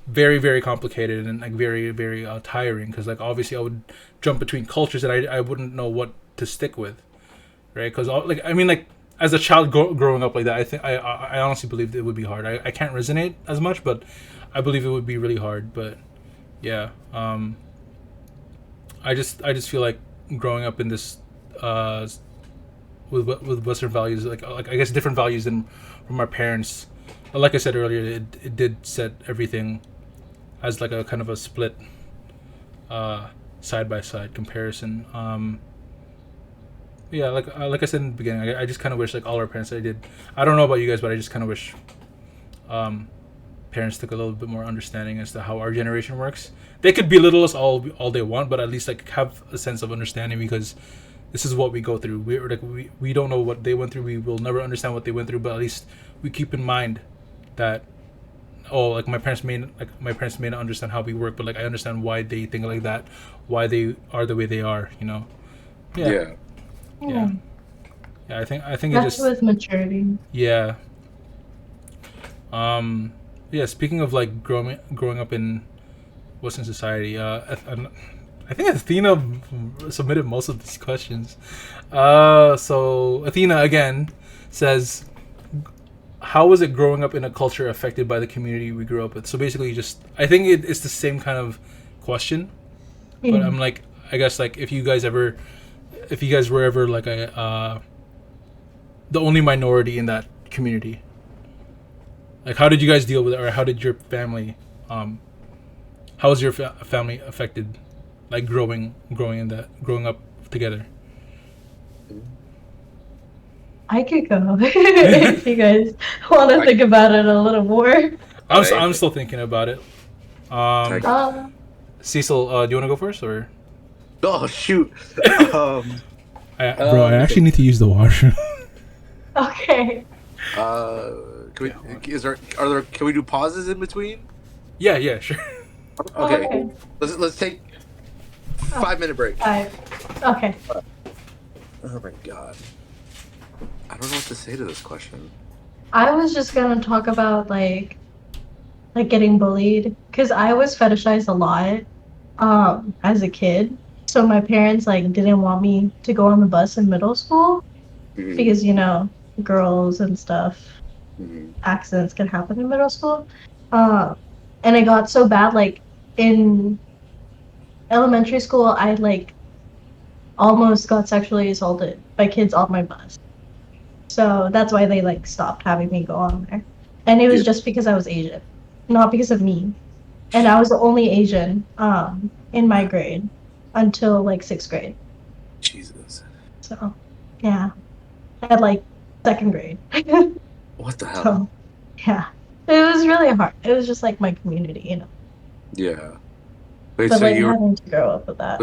very, very complicated and like very, very tiring, because like obviously I would jump between cultures and I wouldn't know what to stick with, right? Because like I mean, like as a child growing up like that, I think I honestly believed it would be hard. I can't resonate as much, but I believe it would be really hard. But yeah, I just feel like growing up in this with Western values, like I guess different values than from our parents. Like I said earlier, it did set everything as like a kind of a split side by side comparison. Yeah, like I said in the beginning, I just kind of wish like all our parents I did. I don't know about you guys, but I just kind of wish parents took a little bit more understanding as to how our generation works. They could belittle us all they want, but at least like have a sense of understanding, because this is what we go through. We don't know what they went through. We will never understand what they went through, but at least we keep in mind that like my parents may not understand how we work, but like I understand why they think like that, why they are the way they are. Yeah. I think it That's just with maturity. yeah. Yeah. Speaking of like growing up in Western society, I think Athena submitted most of these questions. So Athena again says, how was it growing up in a culture affected by the community we grew up with? So basically, I think it's the same kind of question. But I'm like, I guess like if you guys were ever like the only minority in that community, like how did you guys deal with it, or how did your family, how was your family affected, like growing up together? I could go if you guys want to think about it a little more. I'm still thinking about it. Uh, Cecil, do you want to go first, or? Oh shoot. I actually need to use the washroom. okay. Can we do pauses in between? Yeah, sure. Okay. Let's take 5-minute break. Okay. Oh my god. I don't know what to say to this question. I was just gonna talk about like getting bullied because I was fetishized a lot as a kid. So my parents like didn't want me to go on the bus in middle school because girls and stuff, accidents can happen in middle school. And it got so bad like in elementary school I like almost got sexually assaulted by kids on my bus. So that's why they like stopped having me go on there. And it was just because I was Asian, not because of me. And I was the only Asian in my grade until like 6th grade. Jesus. So, yeah. At like 2nd grade. What the hell? So, yeah. It was really hard. It was just like my community. Yeah. Wait, But so like you having to grow up with that.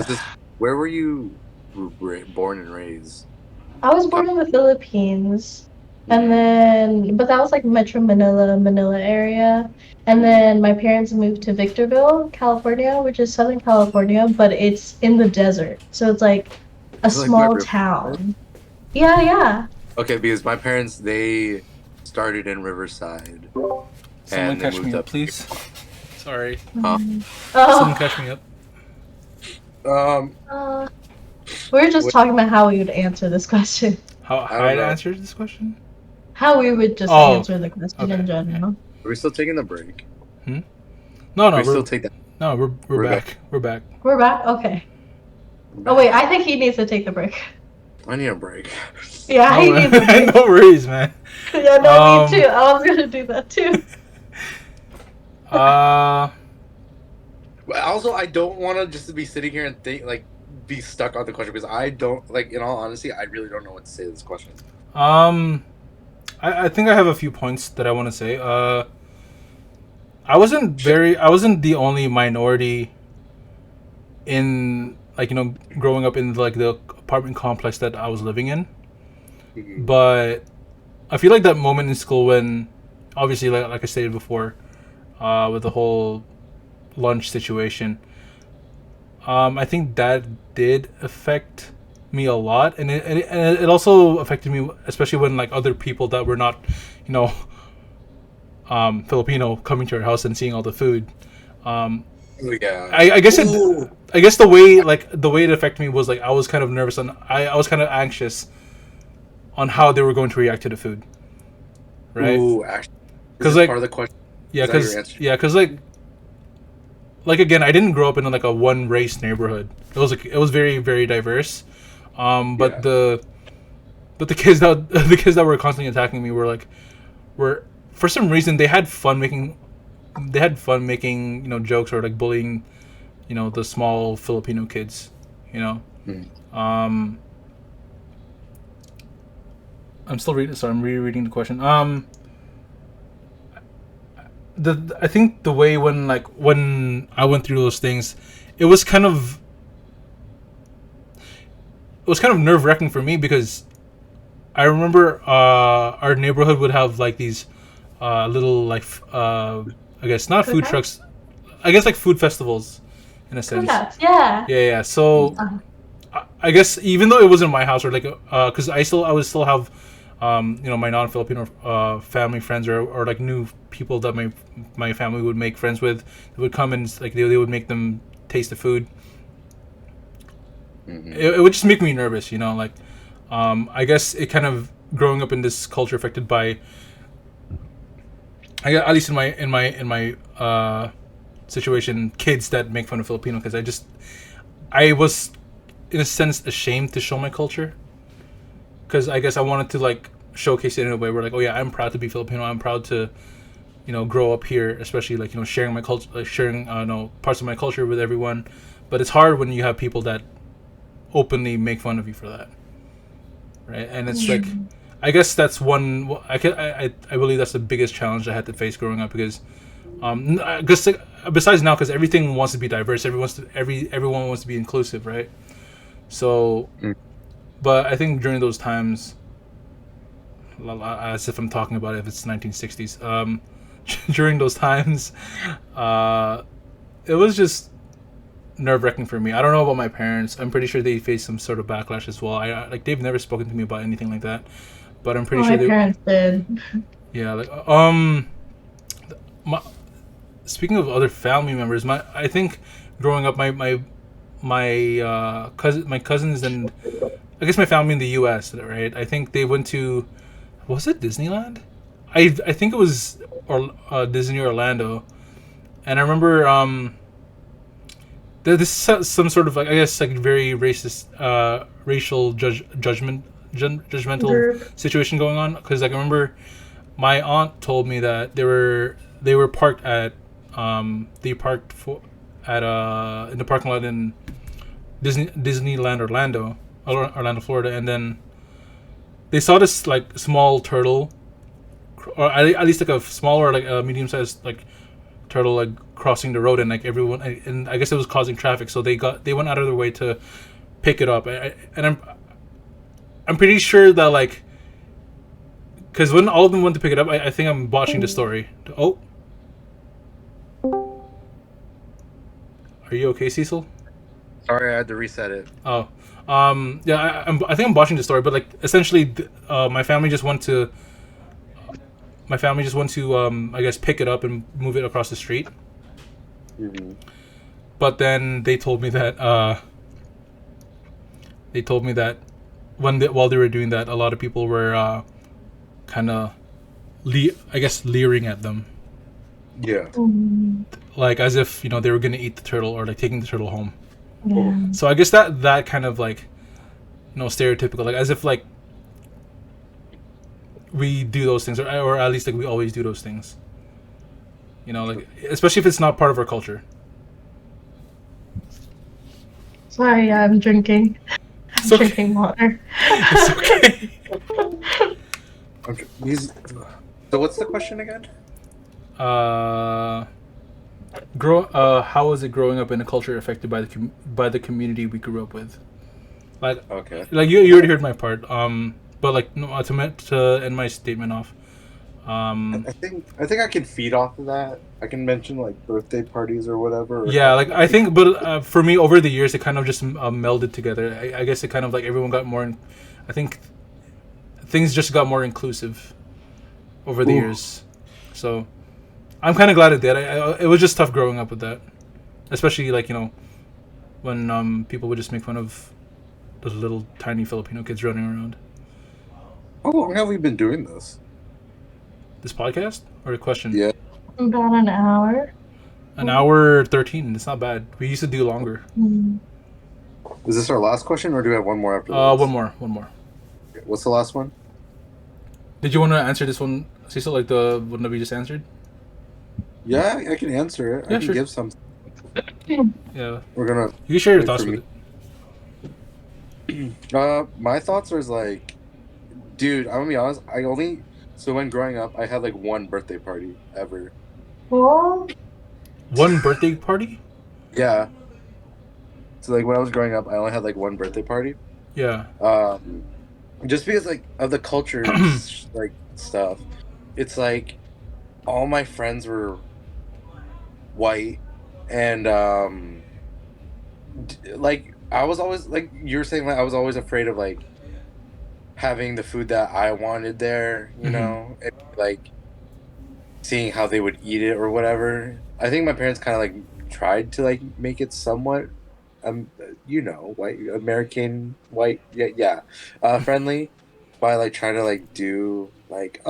where were you born and raised? I was born in the Philippines, and then, but that was like Metro Manila area. And then my parents moved to Victorville, California, which is Southern California, but it's in the desert. So it's like a small town. Yeah. Okay, because my parents, they started in Riverside. Someone catch me up, please. Sorry. Oh. Someone catch me up. We were just talking about how we would answer this question. How I'd answer this question? How we would just answer the question in general. Are we still taking the break? No, we're still taking. No, we're back. We're back. We're back. Okay. Oh wait, I think he needs to take the break. I need a break. Yeah, he needs a break. No worries, man. Yeah, no, me too. I was gonna do that too. Also, I don't want to just be sitting here and be stuck on the question because I don't in all honesty, I really don't know what to say to this question. I think I have a few points that I want to say. I wasn't the only minority in growing up in like the apartment complex that I was living in. But I feel like that moment in school when obviously like I stated before, with the whole lunch situation, I think that did affect me a lot, and it also affected me, especially when like other people that were not Filipino coming to our house and seeing all the food. Yeah. I guess the way it affected me was like I was kind of nervous and I was kind of anxious on how they were going to react to the food, right? Ooh, actually, because like part of the question. Because like again, I didn't grow up in like a one race neighborhood. It was very, very diverse. But the kids that were constantly attacking me were for some reason they had fun making jokes or like bullying the small Filipino kids. I'm still reading. Sorry, I'm rereading the question. I think the way when I went through those things, it was kind of nerve-wracking for me because I remember our neighborhood would have like these little I guess not food trucks, I guess like food festivals in a sense. Yeah. So I guess even though it wasn't my house or like because I would still have my non-Filipino family friends or like new people that my family would make friends with, they would come and like they would make them taste the food. It would just make me nervous, I guess it kind of growing up in this culture affected by, at least in my situation, kids that make fun of Filipino, because I was in a sense ashamed to show my culture because I guess I wanted to like showcase it in a way where like, oh yeah, I'm proud to be Filipino. I'm proud to grow up here, especially like sharing my culture, like sharing parts of my culture with everyone. But it's hard when you have people that openly make fun of you for that, right? And it's like, Mm. I guess that's one. I believe that's the biggest challenge I had to face growing up because, I guess like, besides now, because everything wants to be diverse, everyone wants to be inclusive, right? So, Mm. but I think during those times, as if I'm talking about it, if it's 1960s, during those times, uh, it was just nerve wracking for me. I don't know about my parents. I'm pretty sure they faced some sort of backlash as well. Like they've never spoken to me about anything like that, but I'm pretty Well, sure my they. parents did. Yeah, like my, speaking of other family members, I think growing up, my cousins and I guess my family in the U.S. Right? I think they went to, was it Disneyland? I think it was Disney Orlando, and I remember this is some sort of like I guess like very racist racial judgmental Group. situation going on because like I remember my aunt told me that they were parked at they parked for at in the parking lot in Disneyland Orlando, Florida, and then they saw this like small turtle, or at least like a smaller like a medium sized like turtle like crossing the road, and like everyone, and I guess it was causing traffic, so they went out of their way to pick it up. And I'm pretty sure that like because when all of them went to pick it up, I think I'm botching the story. Oh, are you okay, Cecil? Sorry, I had to reset it. Oh, yeah, I think I'm botching the story, but like essentially, my family just went to I guess pick it up and move it across the street. Mm-hmm. But then they told me that while they were doing that, a lot of people were kind of I guess leering at them, Yeah. Mm. like as if they were gonna eat the turtle or like taking the turtle home. Yeah. So I guess that kind of like stereotypical, like as if like we do those things, or at least like we always do those things. Like especially if it's not part of our culture. Sorry, I'm drinking. I'm It's okay. drinking water. It's okay. Okay. So what's the question again? How was it growing up in a culture affected by the community we grew up with? Okay. Like you already heard my part. But like no, to end my statement off. I think I can feed off of that. I can mention like birthday parties or whatever. Or Yeah, like I think, but for me, over the years, it kind of just melded together. I guess it kind of like everyone got more. I think things just got more inclusive over the years. So I'm kind of glad it did. It was just tough growing up with that, especially like when people would just make fun of the little tiny Filipino kids running around. How long have we been doing this? This podcast or a question? Yeah. About an hour. An hour 13. It's not bad. We used to do longer. Mm. Is this our last question, or do we have one more after this? One more. What's the last one? Did you want to answer this one, Cecil? Like the one that we just answered? Yeah, I can answer it. Yeah, I can sure. give some. Yeah. We're gonna. You can share your wait thoughts for with it. My thoughts are like, dude, I'm gonna be honest. So when growing up, I had like one birthday party ever. Well, one birthday party. Yeah. So like when I was growing up, I only had like one birthday party. Yeah. Just because like of the cultures like stuff, it's like all my friends were white, and like I was always like you were saying, like I was always afraid of like having the food that I wanted there, and like seeing how they would eat it or whatever. I think my parents kind of like tried to like make it somewhat white American white, friendly by like trying to like do like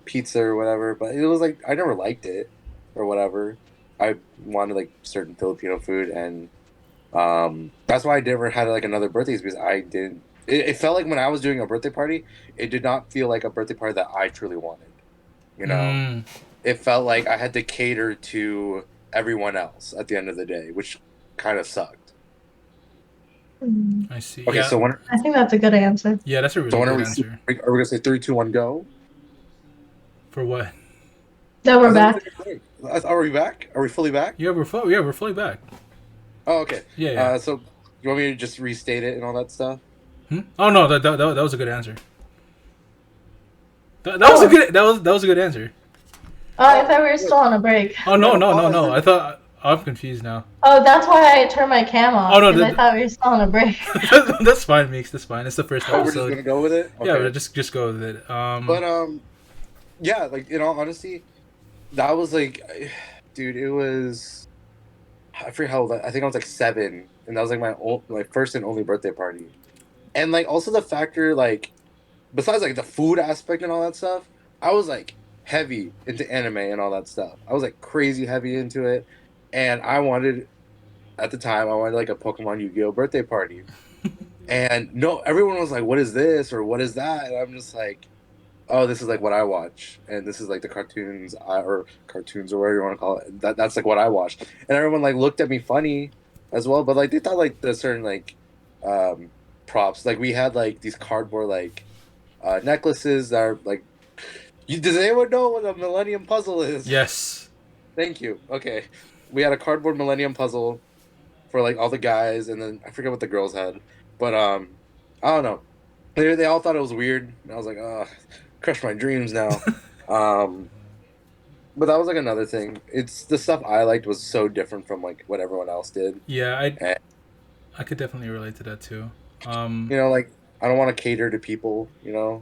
pizza or whatever, but it was like I never liked it or whatever. I wanted like certain Filipino food, and That's why I never had like another birthday, is because I didn't. It felt like when I was doing a birthday party, it did not feel like a birthday party that I truly wanted. You know, Mm, it felt like I had to cater to everyone else at the end of the day, which kind of sucked. Mm. I see. Okay, Yeah. I think that's a good answer. Yeah, that's a so really when are good we? answer. Are we gonna say three, two, one, go? For what? Now I we're thought we back. took a break. Are we back? Are we fully back? Yeah, we're fully back. Oh, okay. Yeah, yeah. So you want me to just restate it and all that stuff? Hmm? Oh no, that was a good answer. That was a Oh, good that was a good answer. I Oh, thought we were good. still on a break. Oh no, No, no, no, pause. no. I thought I'm confused now. Oh, that's why I turned my cam Oh off no, because I thought we were still on a break. that's fine, Meeks. That's fine. It's the first Oh, we're just episode. gonna go with it. Yeah, Okay. but just go with it. But yeah, like in all honesty, that was like, dude, it was. I forget how old. I think I was like 7, and that was like my first and only birthday party. And like also the factor like, besides like the food aspect and all that stuff, I was like heavy into anime and all that stuff. I was like crazy heavy into it, and I wanted at the time I wanted like a Pokemon Yu-Gi-Oh birthday party. And no, everyone was like, "What is this?" or "What is that?" And I'm just like, "Oh, this is like what I watch, and this is like the cartoons or whatever you want to call it. That's like what I watch." And everyone like looked at me funny as well, but like they thought like the certain like um, props, like we had like these cardboard like necklaces that are like. Does anyone know what a Millennium Puzzle is? yes. Thank you. Okay, we had a cardboard Millennium Puzzle for like all the guys, and then I forget what the girls had, but I don't know. They all thought it was weird. And I was like, crush my dreams now. Um, but that was like another thing. It's the stuff I liked was so different from like what everyone else did, Yeah, and I could definitely relate to that too. like I don't want to cater to people.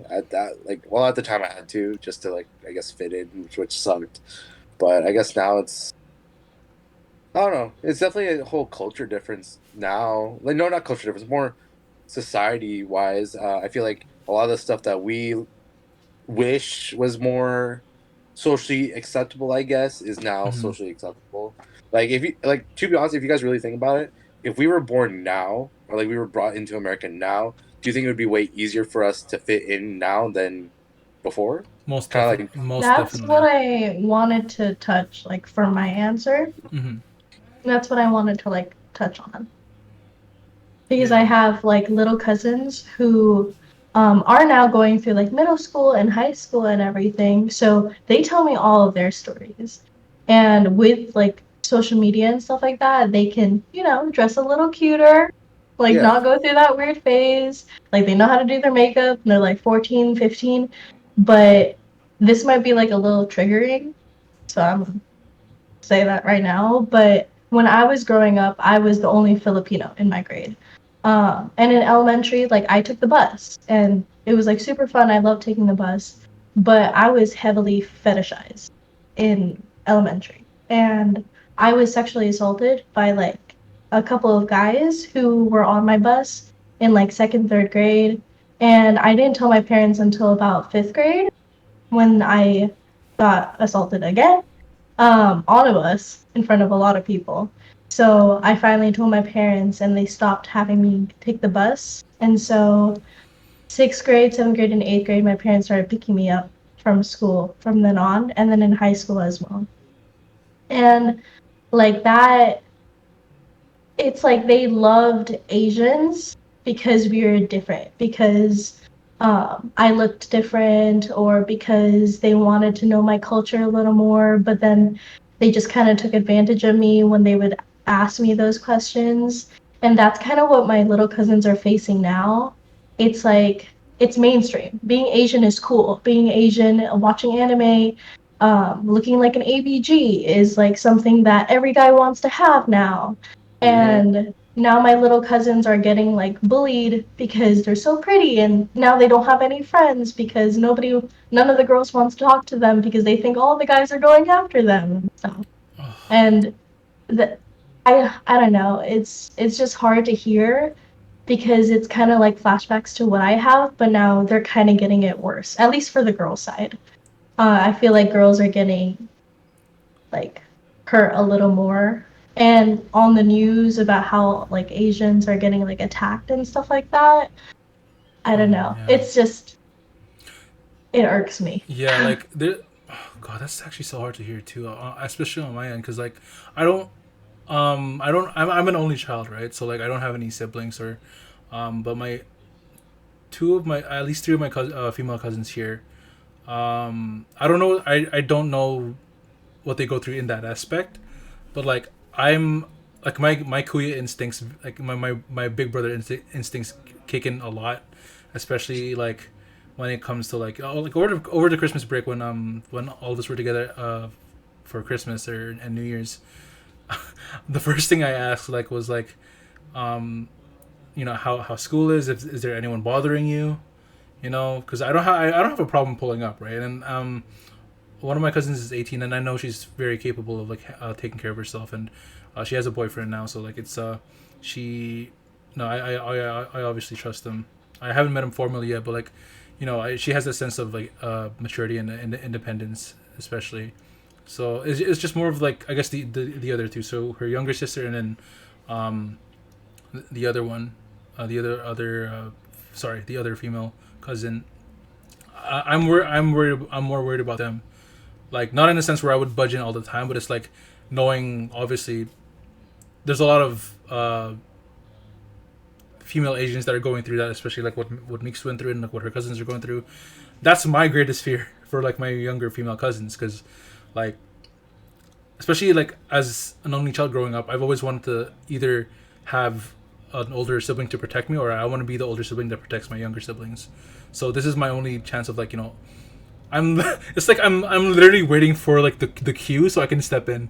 At that like well at the time I had to just to like I guess fit in, which sucked. But I guess now it's I don't know. It's definitely a whole culture difference now. Like no, not culture difference, more society wise. I feel like a lot of the stuff that we wish was more socially acceptable, I guess, is now mhm. socially acceptable. Like if you like to be honest, if you guys really think about it, if we were born now or like we were brought into America now, do you think it would be way easier for us to fit in now than before? Kind of like Most That's what definitely. I wanted to touch, like for my answer. Hmm. That's what I wanted to like touch on because I Yeah. have like little cousins who are now going through like middle school and high school and everything. So they tell me all of their stories, and with like social media and stuff like that, they can dress a little cuter, like yeah, not go through that weird phase. Like they know how to do their makeup. And they're like 14, 15, but this might be like a little triggering. So I'm say that right now, but when I was growing up, I was the only Filipino in my grade. And in elementary, like I took the bus and it was like super fun. I loved taking the bus, but I was heavily fetishized in elementary. And I was sexually assaulted by like a couple of guys who were on my bus in like second, third grade. And I didn't tell my parents until about fifth grade when I got assaulted again all of us in front of a lot of people. So I finally told my parents, and they stopped having me take the bus. And so sixth grade, seventh grade, and eighth grade, my parents started picking me up from school from then on, and then in high school as well. And like that, it's like they loved Asians because we were different, because I looked different, or because they wanted to know my culture a little more. But then they just kind of took advantage of me when they would ask me those questions. And that's kind of what my little cousins are facing now. It's like it's mainstream. Being Asian is cool. Being Asian, watching anime, looking like an ABG is like something that every guy wants to have now. hmm And now my little cousins are getting like bullied because they're so pretty, and now they don't have any friends because none of the girls wants to talk to them because they think all the guys are going after them and stuff. And the I don't know, it's just hard to hear because it's kind of like flashbacks to what I have, but now they're kind of getting it worse, at least for the girls side. I feel like girls are getting like hurt a little more and on the news about how like Asians are getting like attacked and stuff like that. I don't know. Yeah. It's just it irks me. Yeah, like there. Oh God, that's actually so hard to hear too, especially on my end, because like I don't, I'm an only child, right? So like I don't have any siblings or, but my at least three of my female cousins here, I don't know, I don't know what they go through in that aspect, but like I'm like my kuya instincts, like my big brother instincts kick in a lot, especially like when it comes to like over the Christmas break when all of us were together for Christmas and New Year's. The first thing I asked like was like how school is there anyone bothering you, because I don't have a problem pulling up, right? And one of my cousins is 18, and I know she's very capable of like taking care of herself, and she has a boyfriend now, so like it's she no I obviously trust him. I haven't met him formally yet, but like she has a sense of like maturity and independence, especially. So it's just more of like I guess the other two. So her younger sister and then the other one, the other female cousin. I'm more worried about them. Like not in a sense where I would budge in all the time, but it's like knowing obviously there's a lot of female Asians that are going through that, especially like what Meeks went through and like what her cousins are going through. That's my greatest fear for like my younger female cousins, because like especially like as an only child growing up, I've always wanted to either have an older sibling to protect me, or I want to be the older sibling that protects my younger siblings. So this is my only chance of like I'm it's like I'm literally waiting for like the cue so I can step in.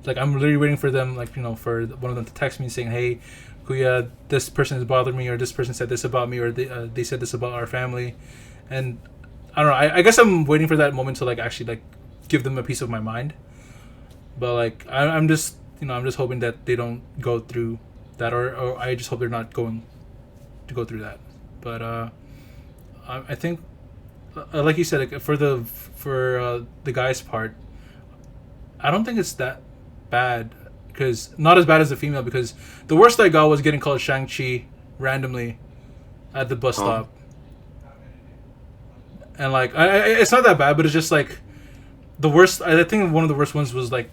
Like I'm literally waiting for them, like for one of them to text me saying, "Hey, Kuya, this person has bothered me, or this person said this about me, or they said this about our family," and I don't know. I guess I'm waiting for that moment to like actually like give them a piece of my mind. But like I'm just I'm just hoping that they don't go through that, or I just hope they're not going to go through that. But I think like you said, like, for the guy's part, I don't think it's that bad, because not as bad as the female, because the worst I got was getting called Shang-Chi randomly at the bus stop, and like it's not that bad, but it's just like the worst. I think one of the worst ones was like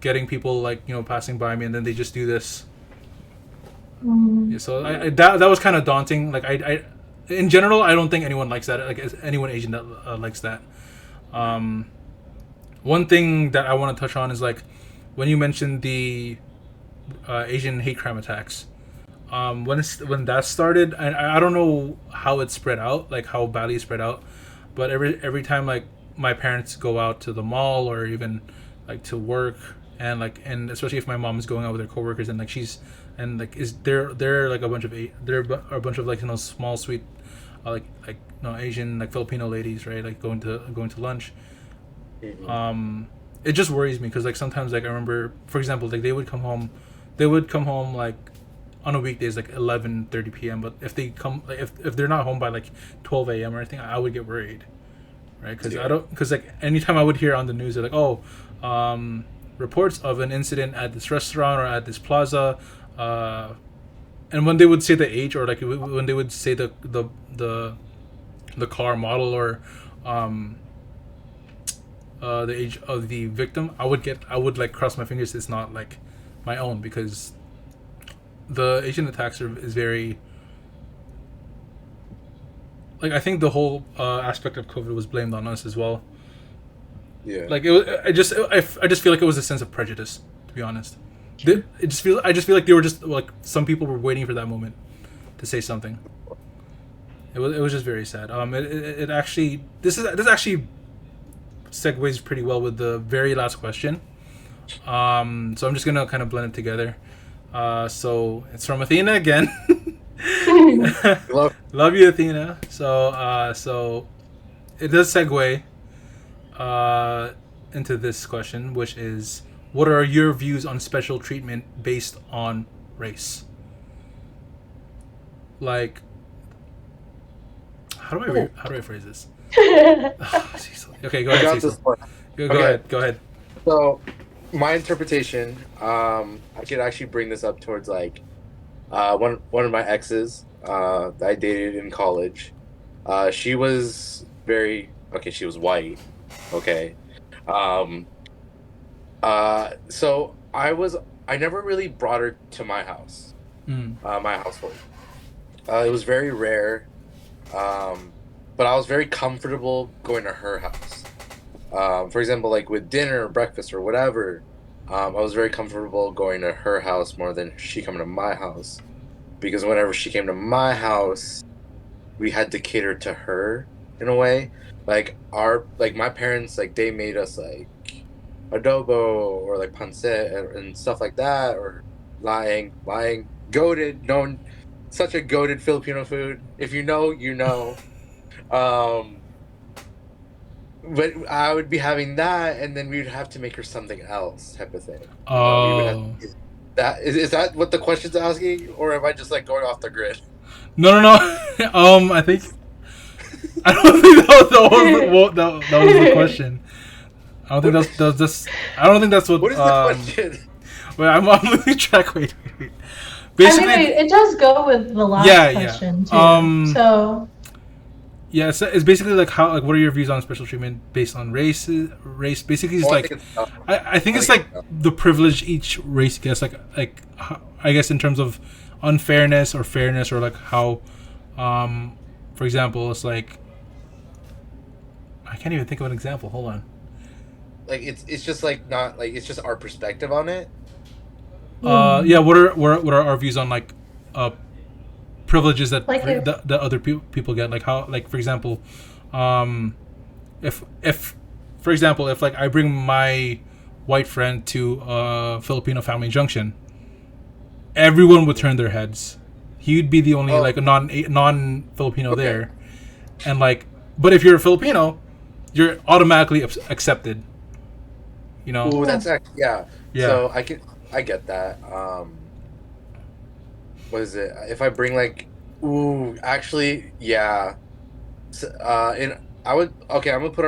getting people like passing by me and then they just do this. Yeah, so that was kind of daunting. Like I in general I don't think anyone likes that. Like anyone Asian that likes that. One thing that I want to touch on is like when you mentioned the Asian hate crime attacks. When that started, I don't know how it spread out, like how badly it spread out, but every time like my parents go out to the mall or even like to work, and especially if my mom is going out with her coworkers and like she's and like is they're like a bunch of like small sweet Asian like Filipino ladies, right, like going to lunch. It just worries me because like sometimes like I remember, for example, like they would come home like on a weekdays like 11:30 p.m. But if they come like, if they're not home by like 12 a.m. or anything, I would get worried, right? Because like anytime I would hear on the news, they're like, reports of an incident at this restaurant or at this plaza, and when they would say the age, or like when they would say the car model, or the age of the victim, I would like cross my fingers it's not like my own, because the Asian attacks is very like, I think the whole aspect of COVID was blamed on us as well. Yeah. Like I just feel like it was a sense of prejudice, to be honest. I just feel like they were just like some people were waiting for that moment to say something. It was just very sad. It actually this actually segues pretty well with the very last question. So I'm just gonna kind of blend it together. So it's from Athena again. Love you, Athena. So it does segue into this question, which is, what are your views on special treatment based on race? Like, how do I phrase this? Okay, go ahead, Cecil. Go ahead. So, my interpretation, I could actually bring this up towards like one of my exes that I dated in college. She was very okay. She was white. Okay. Um, so I never really brought her to my house, Mm. my household. It was very rare. Um, but I was very comfortable going to her house. For example, like with dinner or breakfast or whatever, I was very comfortable going to her house more than she coming to my house. Because whenever she came to my house, we had to cater to her in a way. Like my parents, like they made us like adobo or like pancit and stuff like that, or lying, goated, known such a goated Filipino food. If you know, you know. Um, but I would be having that, and then we would have to make her something else, type of thing. You know, we would have Oh. that. Is that what the question's asking, or am I just like going off the grid? No, no, no. I think I don't think that was the question. I don't think that's just. I don't think that's what. What is the question? Wait, I'm losing track. Wait. I mean, Basically, it does go with the last yeah, question too. yeah. So Yeah, it's basically like how like what are your views on special treatment based on race? Basically, it's Oh, like I think it's like the privilege each race gets. I guess in terms of unfairness or fairness or like how, for example, it's like I can't even think of an example. Hold on. like it's just like not like it's just our perspective on it. Yeah. What are our views on like, privileges that like if that other people get? Like how like for example, um, if for example if like I bring my white friend to a Filipino family junction, everyone would turn their heads. He'd be the only like a non Filipino Okay. there, and like but if you're a Filipino, you're automatically accepted. You know. Ooh, that's actually yeah. Yeah. So I get that. What is it? If I bring like, ooh, actually, yeah. And I would okay. I'm gonna put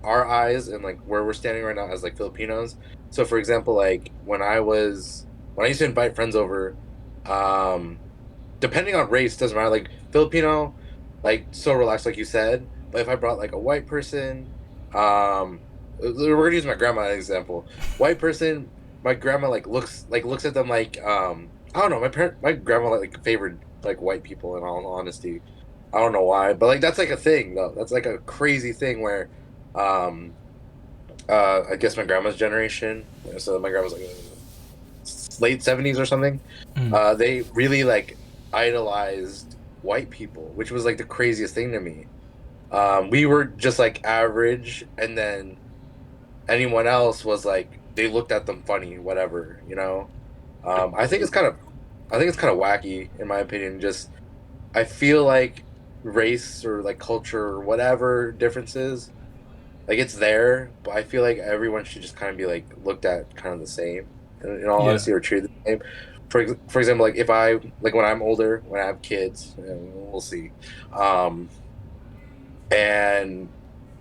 our eyes and like where we're standing right now as like Filipinos. So for example, like when I used to invite friends over, um, depending on race doesn't matter. Like Filipino, like so relaxed, like you said. But if I brought like a white person, we're gonna use my grandma as an example. White person, my grandma looks at them like I don't know. My grandma like favored like white people in all honesty. I don't know why, but like that's like a thing though. That's like a crazy thing where, um, I guess my grandma's generation. So my grandma's like late 70s or something. Mm. They really like idolized white people, which was like the craziest thing to me. We were just like average, and then anyone else was like they looked at them funny, whatever, you know. I think it's kind of wacky in my opinion. Just I feel like race or like culture or whatever differences, like it's there, but I feel like everyone should just kind of be like looked at kind of the same, in all Yeah. honesty, or treated the same. For example, like if I like when I'm older, when I have kids, and we'll see, um, and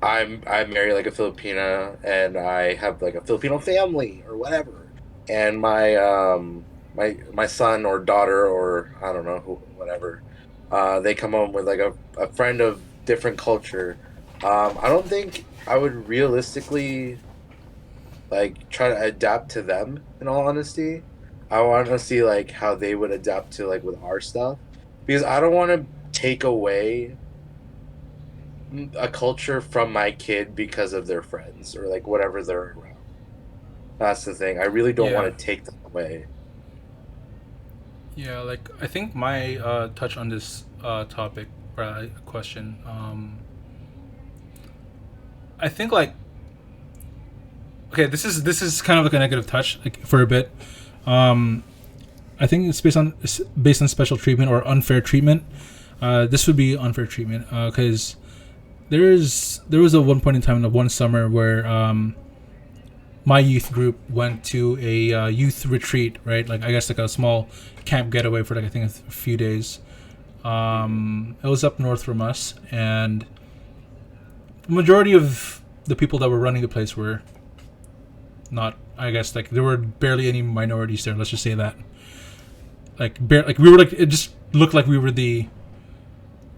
I marry like a Filipina, and I have like a Filipino family or whatever, and my son or daughter or I don't know who whatever, they come home with like a friend of different culture. I don't think I would realistically like try to adapt to them. In all honesty, I want to see like how they would adapt to like with our stuff, because I don't want to take away a culture from my kid because of their friends or like whatever they're around. That's the thing. I really don't Yeah. want to take them away. Yeah, like I think my touch on this topic or question. I think like okay, this is kind of like a negative touch like for a bit. Um, I think it's based on special treatment or unfair treatment. This would be unfair treatment because there was a one point in time in one summer where my youth group went to a youth retreat, right? Like I guess like a small camp getaway for like I think a few days. It was up north from us, and the majority of the people that were running the place were not, I guess, like there were barely any minorities there. Let's just say that. Like we were like, it just looked like we were the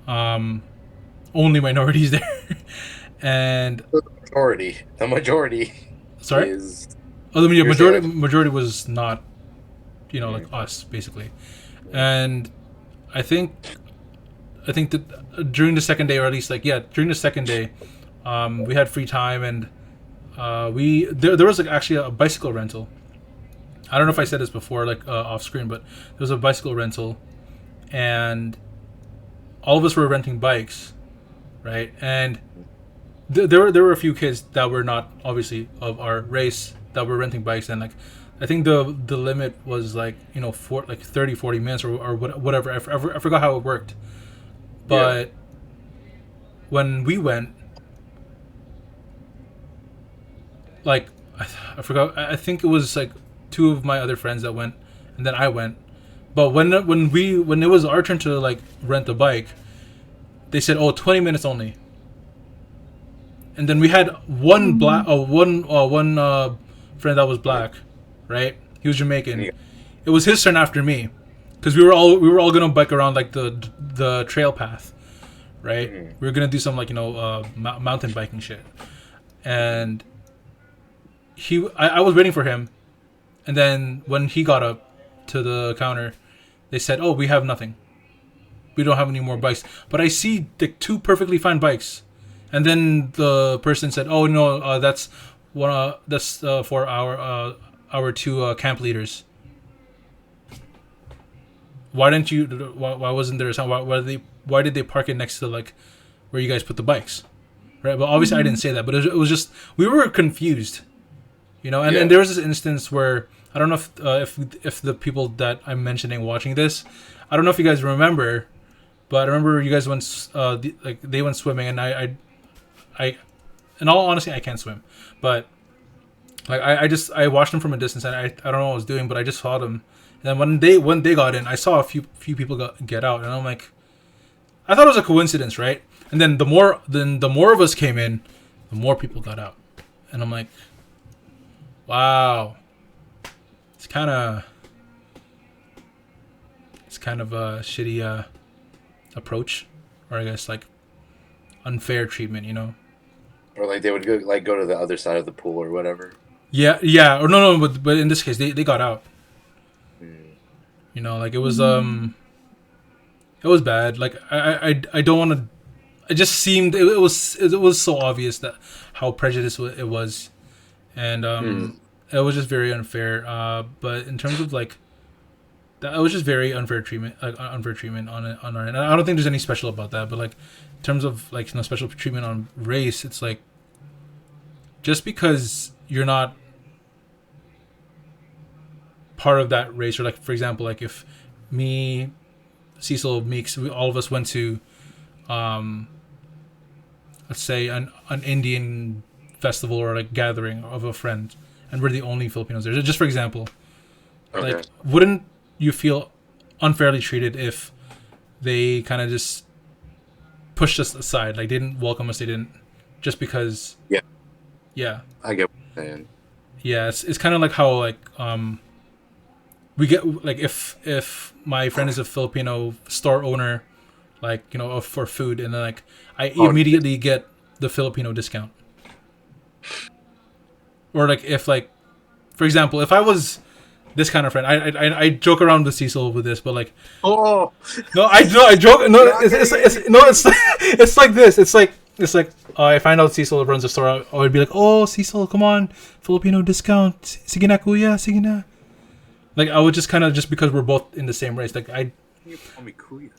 only minorities there. And the majority sorry, is oh, the you're majority saying, majority was not, like us basically. And I think that during the second day, or at least like, yeah, during the second day, we had free time, and there was like actually a bicycle rental. I don't know if I said this before, like off screen, but there was a bicycle rental, and all of us were renting bikes, right? And there were a few kids that were not obviously of our race that were renting bikes, and like I think the limit was like, for like 30, 40 minutes or whatever. I forgot how it worked, but when we went, like I forgot. I think it was like two of my other friends that went, and then I went. But when it was our turn to like rent the bike, they said, "Oh, 20 minutes only." And then we had one friend that was black, right? He was Jamaican. Yeah. It was his turn after me, because we were all gonna bike around like the trail path, right? We were gonna do some like mountain biking shit, and I was waiting for him, and then when he got up to the counter, they said, "Oh, we have nothing. We don't have any more bikes." But I see like two perfectly fine bikes. And then the person said, "Oh no, that's one. That's for our two camp leaders. Why didn't you? Why wasn't there a sign? Why did they park it next to like where you guys put the bikes, right?" But obviously I didn't say that. But it was just, we were confused, And there was this instance where I don't know if the people that I'm mentioning watching this, I don't know if you guys remember, but I remember you guys went they went swimming, and I, in all honesty, I can't swim, but like I watched them from a distance, and I don't know what I was doing, but I just saw them. And then when they got in, I saw a few people get out, and I'm like, I thought it was a coincidence, right? And then the more of us came in, the more people got out, and I'm like, wow, it's kind of a shitty approach, or I guess like unfair treatment. or like they would go to the other side of the pool or whatever. Yeah, or no, but in this case, they got out. Like it was bad. Like I don't want to. It just seemed it was so obvious that how prejudiced it was, and it was just very unfair. But in terms of like, that was just very unfair treatment, on our end. I don't think there's any special about that, but like in terms of like special treatment on race, it's like, just because you're not part of that race, or like for example, like if me, Cecil, Meeks, all of us went to let's say an Indian festival or like gathering of a friend, and we're the only Filipinos there, just for example, Okay. like wouldn't you feel unfairly treated if they kind of just pushed us aside, like they didn't welcome us, they didn't, just because yeah I get what you're saying. yeah, it's kind of like how like we get, like if my friend is a Filipino store owner, like for food, and then like I immediately get the Filipino discount, or like if like, for example, if I was this kind of friend, I joke around with Cecil with this, but like, Oh no, I joke, no, it's like this, it's like I find out Cecil runs a store, I would be like, "Oh, Cecil, come on, Filipino discount, sige na kuya, sige na." Like I would just kind of, just because we're both in the same race, like you call me kuya.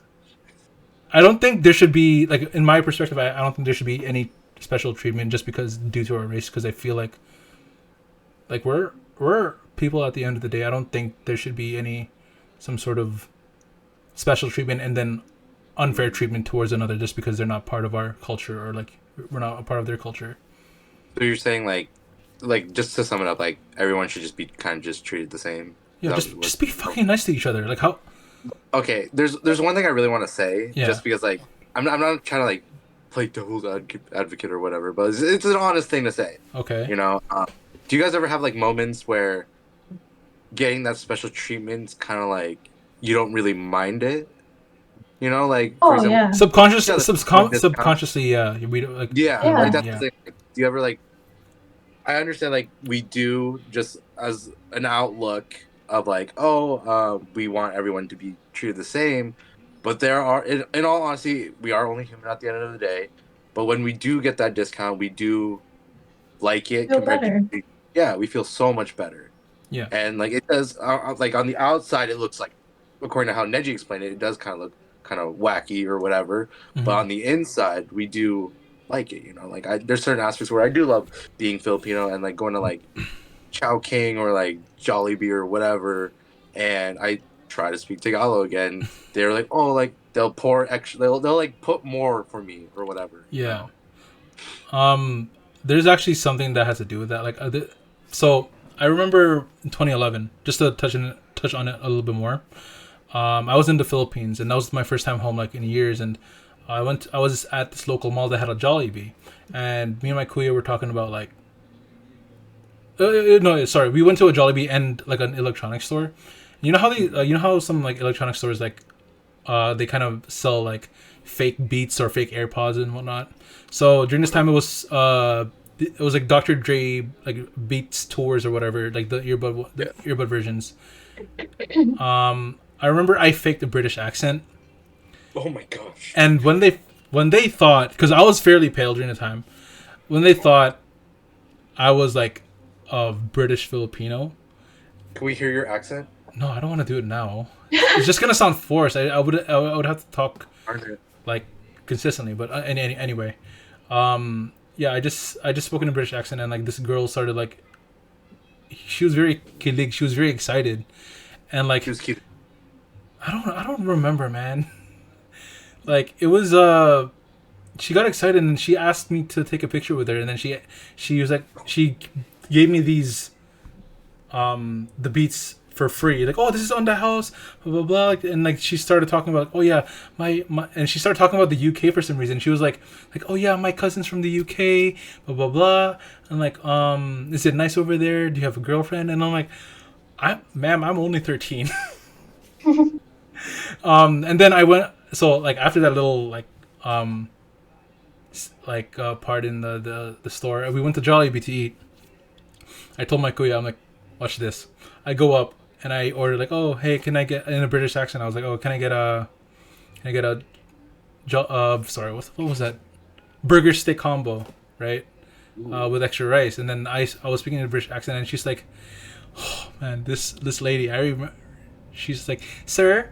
I don't think there should be, like, in my perspective, I don't think there should be any special treatment just because, due to our race, because I feel like we're people at the end of the day. I don't think there should be some sort of special treatment and then unfair treatment towards another just because they're not part of our culture, or like we're not a part of their culture. So you're saying like just to sum it up, like everyone should just be kind of just treated the same. Yeah, just be fucking nice to each other. Like how? Okay, there's one thing I really want to say, Yeah. just because like I'm not trying to like play devil's advocate or whatever, but it's an honest thing to say. Okay. do you guys ever have like moments where getting that special treatment's kind of like you don't really mind it? You know, like for Oh example, yeah, yeah, the discount. Subconsciously, yeah, we don't like Yeah, we like yeah. wouldn't, that's the yeah. thing. Like, do you ever like? I understand like we do just as an outlook of like, oh, we want everyone to be treated the same, but there are, in all honesty, we are only human at the end of the day. But when we do get that discount, we do like it Feel compared better. to, yeah, we feel so much better. Yeah. And like it does, like on the outside, it looks like, according to how Neji explained it, it does kind of look kind of wacky or whatever. But Mm-hmm. on the inside, we do like it. You know, like there's certain aspects where I do love being Filipino and like going to like Chow King or like Jollibee or whatever, and I try to speak Tagalog again. They're like, oh, like they'll pour extra, they'll like put more for me or whatever. You Yeah. know? There's actually something that has to do with that. Like, so I remember in 2011, just to touch on it a little bit more. I was in the Philippines, and that was my first time home, like in years. And I was at this local mall that had a Jollibee, and me and my kuya were talking about like, no, sorry, we went to a Jollibee and like an electronics store. You know how you know how some like electronic stores like, they kind of sell like fake Beats or fake AirPods and whatnot. So during this time, it was like Dr. Dre like Beats tours or whatever, like the earbud versions. I remember I faked a British accent, Oh my gosh. and when they thought, because I was fairly pale during the time, when they thought I was like a British Filipino. Can we hear your accent? No, I don't want to do it now. It's just gonna sound forced. I would have to talk like consistently. But anyway, yeah, I just spoke in a British accent, and like this girl started like, she was very kilig, she was very excited, and like She was cute. I don't remember, man. Like it was she got excited and she asked me to take a picture with her, and then she was like, she gave me these the Beats for free, like, oh, this is on the house, blah blah blah. And like she started talking about, oh yeah, my and she started talking about the UK for some reason. She was like, oh yeah, my cousin's from the UK, blah blah blah. And like, is it nice over there, do you have a girlfriend? And I'm like, ma'am, I'm only 13. And then I went, so like after that little like part in the store, we went to Jollibee to eat. I told my kuya, I'm like, watch this. I go up and I order like, oh hey, can I get, in a British accent, I was like, oh, can I get a sorry, what was that, burger steak combo, right? With extra rice. And then I was speaking in a British accent, and she's like, oh man, this lady, I remember, she's like, sir,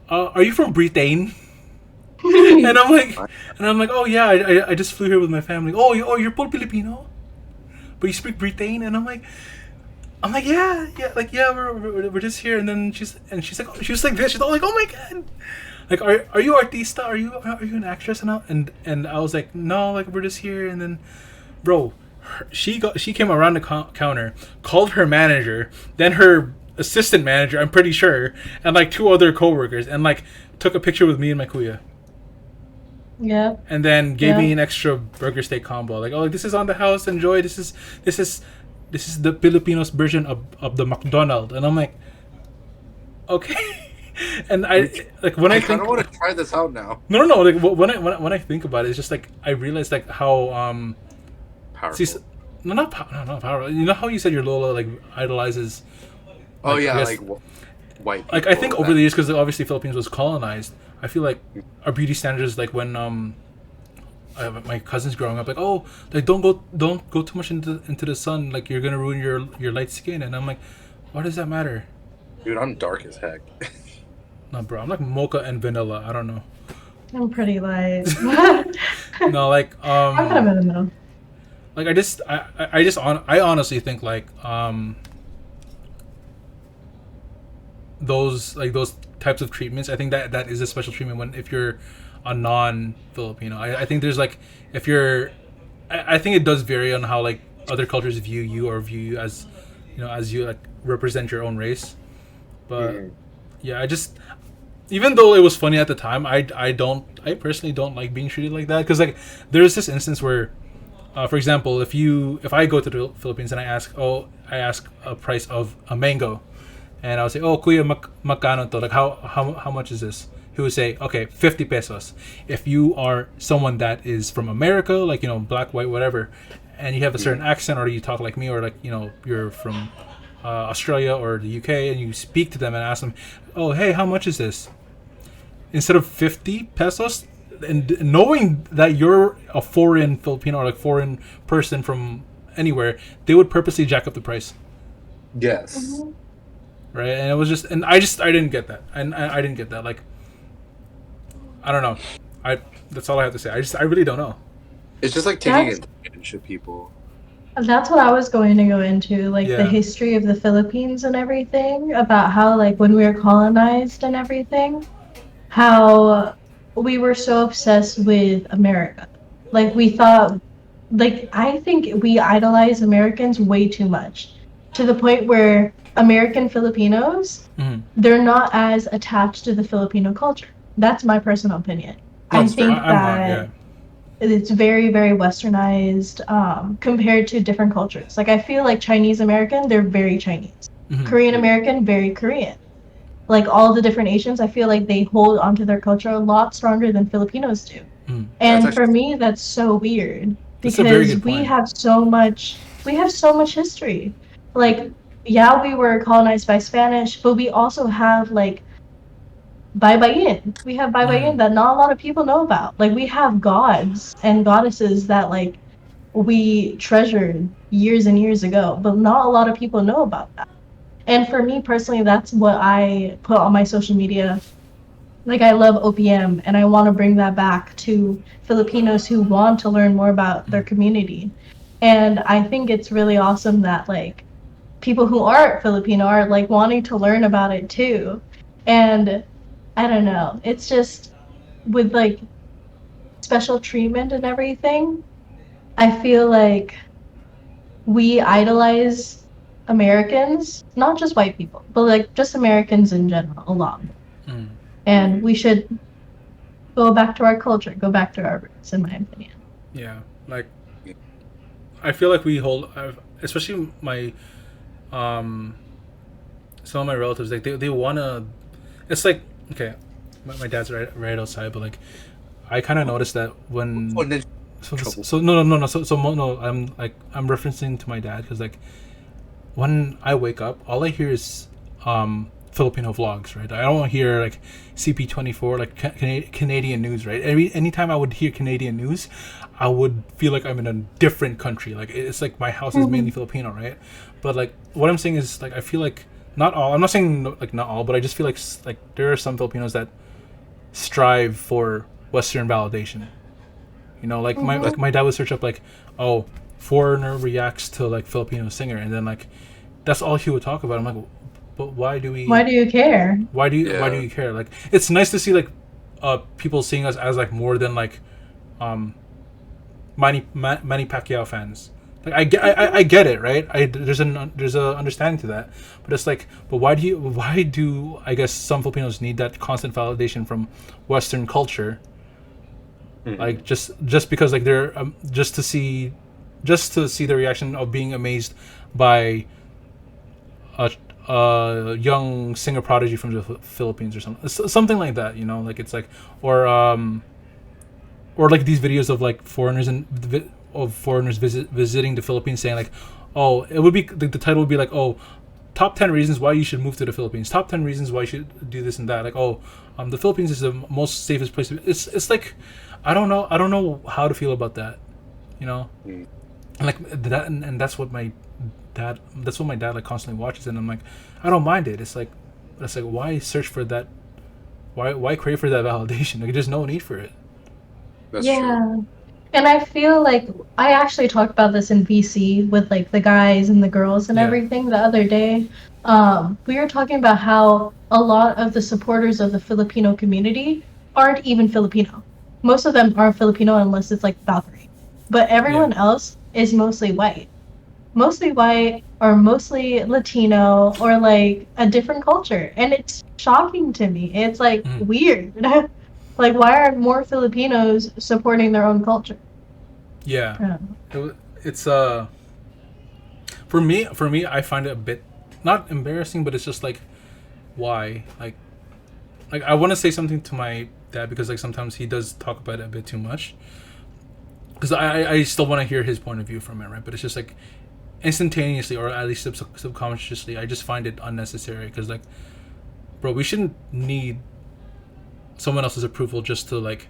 are you from Britain? And I'm like, oh yeah, I just flew here with my family. Oh, you're Pol Filipino, but you speak Britain? And I'm like, yeah, like yeah, we're just here. And then she's like, oh, she was like this. She's all like, oh my god, like are you artista? Are you an actress? And I was like, no, like we're just here. And then, bro, she came around the counter, called her manager, then her assistant manager, I'm pretty sure, and like two other coworkers, and like took a picture with me and my kuya. Yeah. And then gave me an extra burger steak combo. Like, oh, this is on the house. Enjoy. This is the Filipinos version of the McDonald's. And I'm like, okay. And I like when I think, I want to try this out now. No. Like when I think about it, it's just like I realized like how Powerful. not powerful. You know how you said your Lola like idolizes. Oh like, yeah, I guess, like white people. Like I think over the years, because obviously Philippines was colonized, I feel like our beauty standards, like when my cousins growing up, like, oh, like don't go too much into the sun, like you're gonna ruin your light skin. And I'm like, why does that matter? Dude, I'm dark as heck. No, bro, I'm like mocha and vanilla. I don't know. I'm pretty light. No, like I'm kind of in the middle. like I honestly think like those types of treatments, I think that is a special treatment when, if you're a non-Filipino. I think there's like, if you're, I think it does vary on how like other cultures view you, or view you as, you know, as you like represent your own race. But yeah, I just, even though it was funny at the time, I personally don't like being treated like that, because like there's this instance where for example, if I go to the Philippines and I ask a price of a mango, and I'll say, oh, kuya, magkano to? Like, how much is this? He would say, okay, 50 pesos. If you are someone that is from America, like, black, white, whatever, and you have a certain accent, or you talk like me, or like, you're from Australia or the UK, and you speak to them and ask them, oh, hey, how much is this? Instead of 50 pesos, and knowing that you're a foreign Filipino or like foreign person from anywhere, they would purposely jack up the price. Yes. Mhm. Right, and it was I didn't get that, and I didn't get that. Like, I don't know, that's all I have to say. I really don't know. It's just like taking That's advantage of people. that's what I was going to go into, like the Yeah. history of the Philippines and everything, about how like when we were colonized and everything, how we were so obsessed with America. Like we thought, like I think we idolize Americans way too much, to the point where American Filipinos, Mm-hmm. they're not as attached to the Filipino culture. That's my personal opinion. I That's fair. think I'm on, that yeah. it's very, very westernized compared to different cultures. Like I feel like Chinese American, they're very Chinese. Mm-hmm. Korean American, very Korean. Like all the different Asians, I feel like they hold onto their culture a lot stronger than Filipinos do. Mm-hmm. That's And for actually me, that's so weird That's a very because good point. we have so much history. Like, yeah, we were colonized by Spanish, but we also have like Baybayin. We have Baybayin Mm. that not a lot of people know about. Like we have gods and goddesses that like we treasured years and years ago, but not a lot of people know about that. And for me personally, that's what I put on my social media. Like I love OPM and I want to bring that back to Filipinos who want to learn more about their community. And I think it's really awesome that like people who aren't Filipino are like wanting to learn about it too. And I don't know, it's just with like special treatment and everything, I feel like we idolize Americans, not just white people, but like just Americans in general a lot. Mm. And we should go back to our culture, go back to our roots, in my opinion. Yeah, like I feel like we hold, especially my some of my relatives, like they wanna. It's like, okay, my dad's right outside, but like I kind of noticed that when Oh, Neji. so Trouble. so no no, I'm referencing to my dad because like when I wake up, all I hear is Filipino vlogs, right? I don't hear like CP24, like Canadian news, right? Anytime I would hear Canadian news, I would feel like I'm in a different country. Like it's like my house is mainly Filipino, right? But like what I'm saying is like I feel like not all. I'm not saying like not all, but I just feel like there are some Filipinos that strive for Western validation. Like my dad would search up like, oh, foreigner reacts to like Filipino singer, and then like that's all he would talk about. I'm like, but why do we? Why do you care? Why do you? Yeah. Why do you care? Like, it's nice to see like, people seeing us as like more than like, Manny Pacquiao fans. Like I get it, right? There's a understanding to that, but it's like, but why do I guess some Filipinos need that constant validation from Western culture? Like just because like they're just to see the reaction of being amazed by a young singer prodigy from the Philippines or something like that, like it's like or like these videos of like foreigners visiting the Philippines saying like, oh, it would be the title would be like, oh, top 10 reasons why you should move to the Philippines, top 10 reasons why you should do this and that, like, oh, the Philippines is the most safest place to be. It's like I don't know how to feel about that, and like that, and that's what my dad like constantly watches, and I'm like, I don't mind it. It's like why search for that, why crave for that validation? Like there's no need for it. That's Yeah. true. And I feel like I actually talked about this in VC with like the guys and the girls and Yeah. everything the other day. We were talking about how a lot of the supporters of the Filipino community aren't even Filipino. Most of them aren't Filipino unless it's like Valkyrie. But everyone else is mostly white. Mostly white or mostly Latino or like a different culture. And it's shocking to me. It's like weird. Like, why aren't more Filipinos supporting their own culture? Yeah. Yeah. It's for me, I find it a bit not embarrassing, but it's just like, why? Like I want to say something to my dad because like sometimes he does talk about it a bit too much. Because I still want to hear his point of view from it, right? But it's just like instantaneously, or at least subconsciously, I just find it unnecessary. Because like, bro, we shouldn't need someone else's approval just to like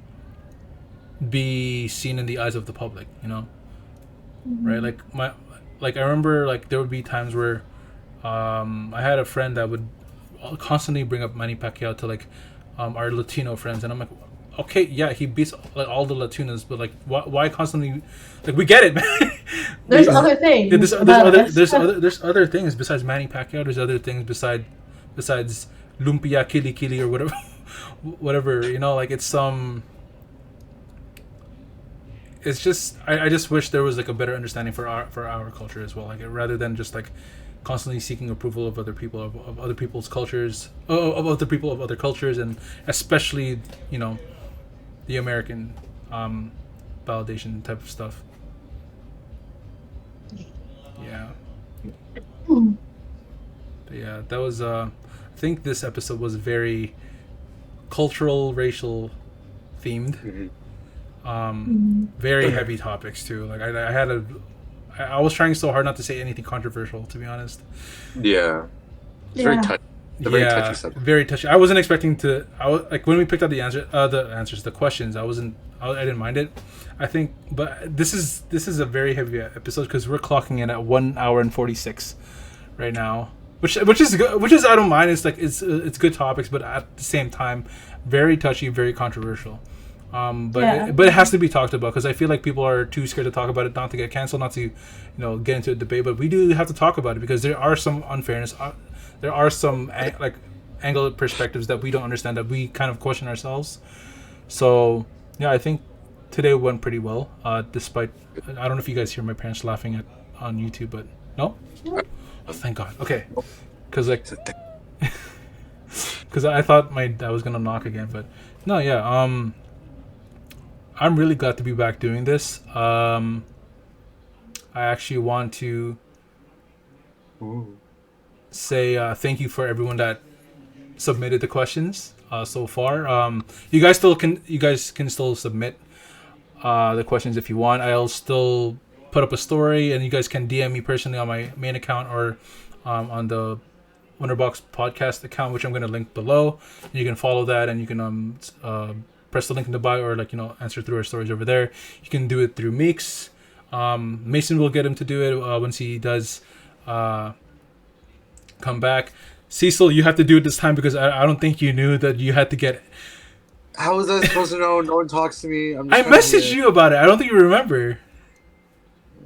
be seen in the eyes of the public, you know? Right? Like I remember like there would be times where I had a friend that would constantly bring up Manny Pacquiao to like our Latino friends, and I'm like, okay, yeah, he beats like all the Latinos, but like why constantly, like, we get it, man. There's other things. Yeah, about there's other things besides Manny Pacquiao. There's other things besides lumpia kili kili or whatever, whatever, you know. Like it's just I just wish there was like a better understanding for our culture as well, like rather than just like constantly seeking approval of other people, of other people's cultures, of other people of other cultures, and especially, you know, the American validation type of stuff. Yeah. Hmm. But yeah, that was I think this episode was very cultural, racial themed. Very heavy topics too. Like I was trying so hard not to say anything controversial, to be honest. Yeah. It's very touchy. It's a very touchy subject. Very touchy. I wasn't expecting to. I was like, when we picked up the answers, the questions. I didn't mind it. I think, but this is a very heavy episode because we're clocking in at 1 hour and 46 right now, which is good. Which is, I don't mind. It's like it's good topics, but at the same time, very touchy, very controversial. But it has to be talked about because I feel like people are too scared to talk about it, not to get canceled, not to, you know, get into a debate. But we do have to talk about it because there are some unfairness. There are some like angled perspectives that we don't understand, that we kind of question ourselves. So yeah, I think today went pretty well. Despite, I don't know if you guys hear my parents laughing on YouTube, but no. Oh, thank God. Okay, because I thought my dad was gonna knock again, but no. Yeah. I'm really glad to be back doing this. I actually want to say thank you for everyone that submitted the questions so far. You guys can still submit the questions if you want. I'll still put up a story, and you guys can DM me personally on my main account or on the WONDERBOX podcast account, which I'm going to link below. And you can follow that, and you can press the link in the bio, or like, you know, answer through our stories over there. You can do it through Meeks. Mason will get him to do it once he does come back. Cecil, you have to do it this time because I don't think you knew that you had to get. How was I supposed to know? No one talks to me. I messaged you about it. I don't think you remember.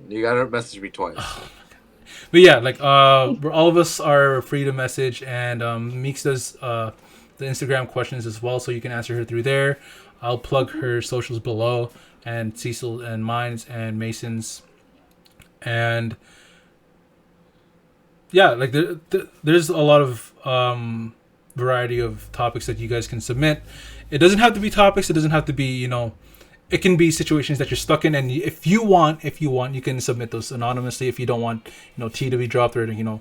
You gotta message me twice. But yeah, like all of us are free to message, and Meeks does the Instagram questions as well, so you can answer her through there. I'll plug her socials below, and Cecil and mine's and Mason's, and yeah, like there's a lot of variety of topics that you guys can submit. It doesn't have to be topics. It doesn't have to be, you know, it can be situations that you're stuck in, and if you want, you can submit those anonymously. If you don't want, you know, tea to be dropped, or, you know,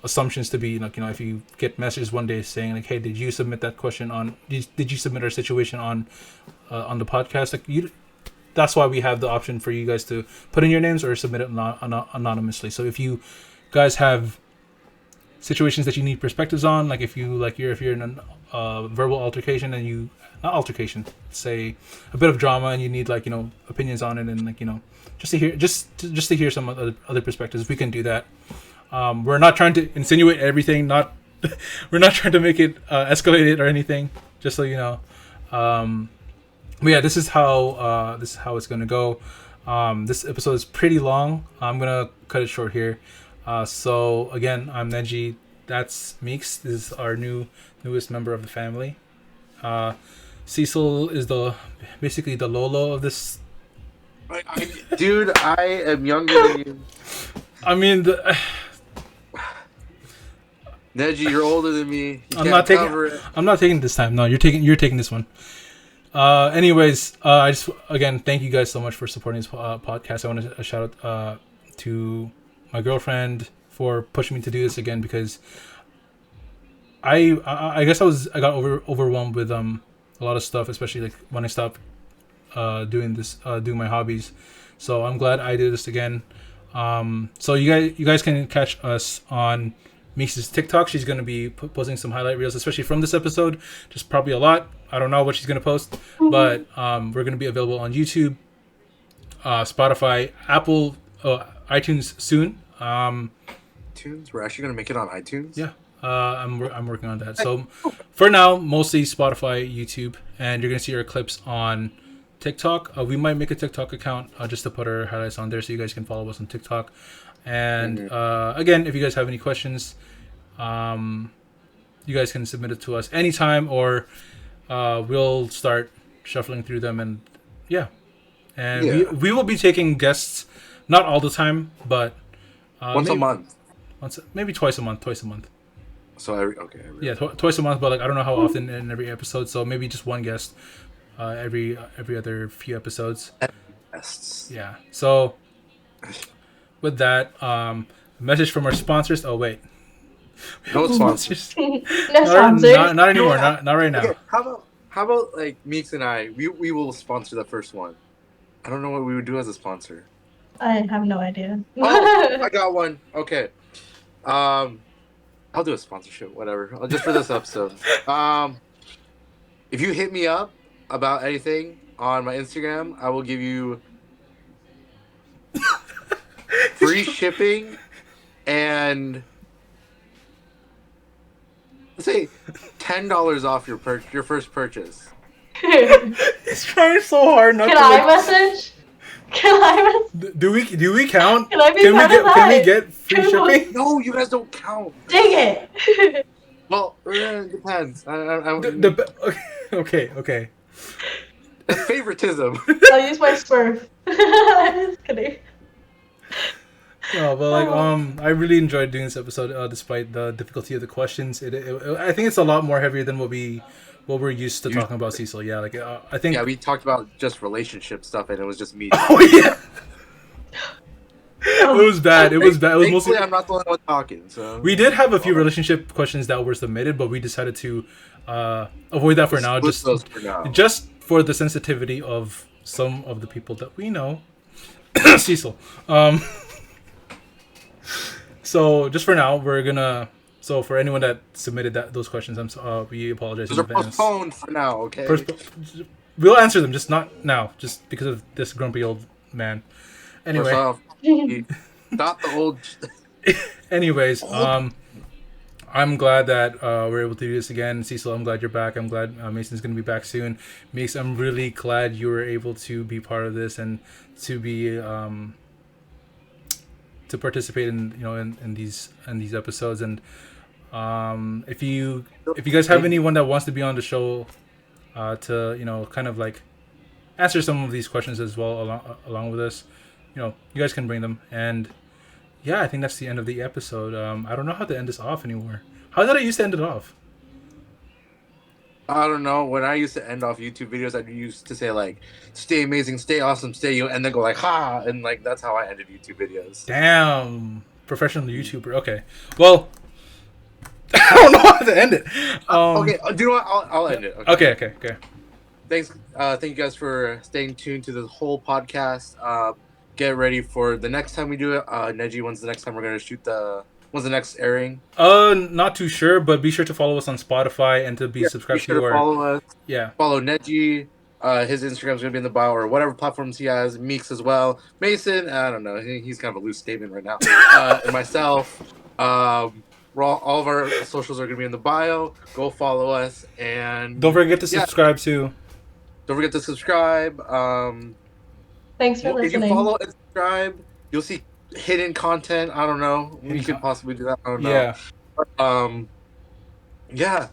assumptions to be, like, you know, if you get messages one day saying like, hey, did you submit that question on? Did you submit our situation on the podcast? Like, that's why we have the option for you guys to put in your names or submit it anonymously. So if you guys have situations that you need perspectives on, like if you're in a verbal altercation, and you not altercation, say a bit of drama, and you need, like, you know, opinions on it, and, like, you know, just to hear some other perspectives, we can do that. We're not trying to insinuate everything, we're not trying to make it escalated or anything, just so you know. But yeah, this is how it's gonna go. This episode is pretty long. I'm gonna cut it short here. So again, I'm Neji. That's Meeks. This is our newest member of the family. Cecil is basically the Lolo of this. Dude, I am younger than you. I mean, Neji, you're older than me. I'm not taking this time. No, you're taking this one. Anyways, I just again thank you guys so much for supporting this podcast. I want to shout out to my girlfriend for pushing me to do this again because I guess I got overwhelmed with a lot of stuff, especially like when I stopped doing my hobbies. So I'm glad I did this again. So you guys can catch us on Meeks' TikTok. She's going to be posting some highlight reels, especially from this episode. Just probably a lot. I don't know what she's going to post, but we're going to be available on YouTube, Spotify, Apple, iTunes soon. iTunes? We're actually going to make it on iTunes? Yeah. I'm working on that. So for now, mostly Spotify, YouTube, and you're going to see our clips on TikTok. We might make a TikTok account just to put our highlights on there so you guys can follow us on TikTok. And again, if you guys have any questions, you guys can submit it to us anytime, or we'll start shuffling through them. And we will be taking guests, not all the time, but once a month, maybe twice a month. So twice a month, but like I don't know how often in every episode. So maybe just one guest every other few episodes. Guests. Yeah. So with that, message from our sponsors. Oh wait, no sponsors. No sponsors. Not anymore. Not right now. Okay, how about like Meeks and I? We will sponsor the first one. I don't know what we would do as a sponsor. I have no idea. Oh, I got one. Okay. I'll do a sponsorship, whatever. Just for this episode. If you hit me up about anything on my Instagram, I will give you free shipping and let's say $10 off your first purchase. He's trying so hard not Can to. I message? Can I message? Do we count? Can I be Can we that? get free shipping? No, you guys don't count. Dang it! Well, it depends. Okay. That's favoritism. I'll use my Smurf. I'm just kidding. No, but like I really enjoyed doing this episode despite the difficulty of the questions. I think it's a lot more heavier than what we're used to talking about, Cecil. Yeah, like I think. Yeah, we talked about just relationship stuff, and it was just me. Oh yeah. It was bad. It was mostly. I'm not the only one talking. So we did have a few relationship questions that were submitted, but we decided to avoid that for now. Just for the sensitivity of some of the people that we know, Cecil. So just for now, we're gonna. So for anyone that submitted those questions, we apologize in advance. Postponed for now, okay? We'll answer them, just not now, just because of this grumpy old man. Anyway, not the old. Anyways, I'm glad that we're able to do this again. Cecil, I'm glad you're back. I'm glad Mason's going to be back soon. Mason, I'm really glad you were able to be part of this and to be to participate in these episodes. And if you guys have anyone that wants to be on the show to kind of like answer some of these questions as well along with us, you guys can bring them. And yeah, I think that's the end of the episode. I don't know how to end this off anymore. How did I used to end it off? I don't know. When I used to end off YouTube videos, I used to say like, "Stay amazing, stay awesome, stay you," and then go like, "Ha!" And like that's how I ended YouTube videos. Damn, professional YouTuber. Okay, well, I don't know how to end it. Okay, do you know what? I'll end it. Okay. Thanks. Thank you guys for staying tuned to the whole podcast. Get ready for the next time we do it. Neji, when's the next time we're gonna shoot when's the next airing? Not too sure, but be sure to follow us on Spotify and to be subscribed to our. Follow us. Yeah. Follow Neji. His Instagram's gonna be in the bio or whatever platforms he has. Meeks as well. Mason, I don't know. He's kind of a loose statement right now. And myself. All of our socials are gonna be in the bio. Go follow us and don't forget to subscribe too. Don't forget to subscribe. Thanks for listening. If you follow and subscribe, you'll see hidden content. I don't know. We could possibly do that. I don't know. Yeah.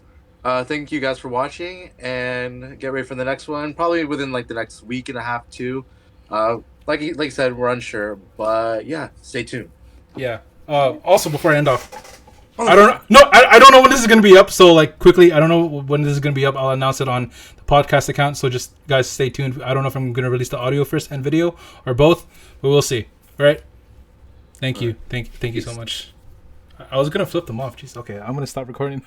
Thank you guys for watching and get ready for the next one. Probably within like the next week and a half too. Like I said, we're unsure, but yeah, stay tuned. Yeah. Also, before I end off, I don't know. No, I don't know when this is gonna be up. So like quickly, I don't know when this is gonna be up. I'll announce it on the podcast account. So just guys, stay tuned. I don't know if I'm gonna release the audio first and video or both, but we'll see. All right. Thank you. Thank you so much. I was gonna flip them off. Jeez. Okay, I'm gonna stop recording.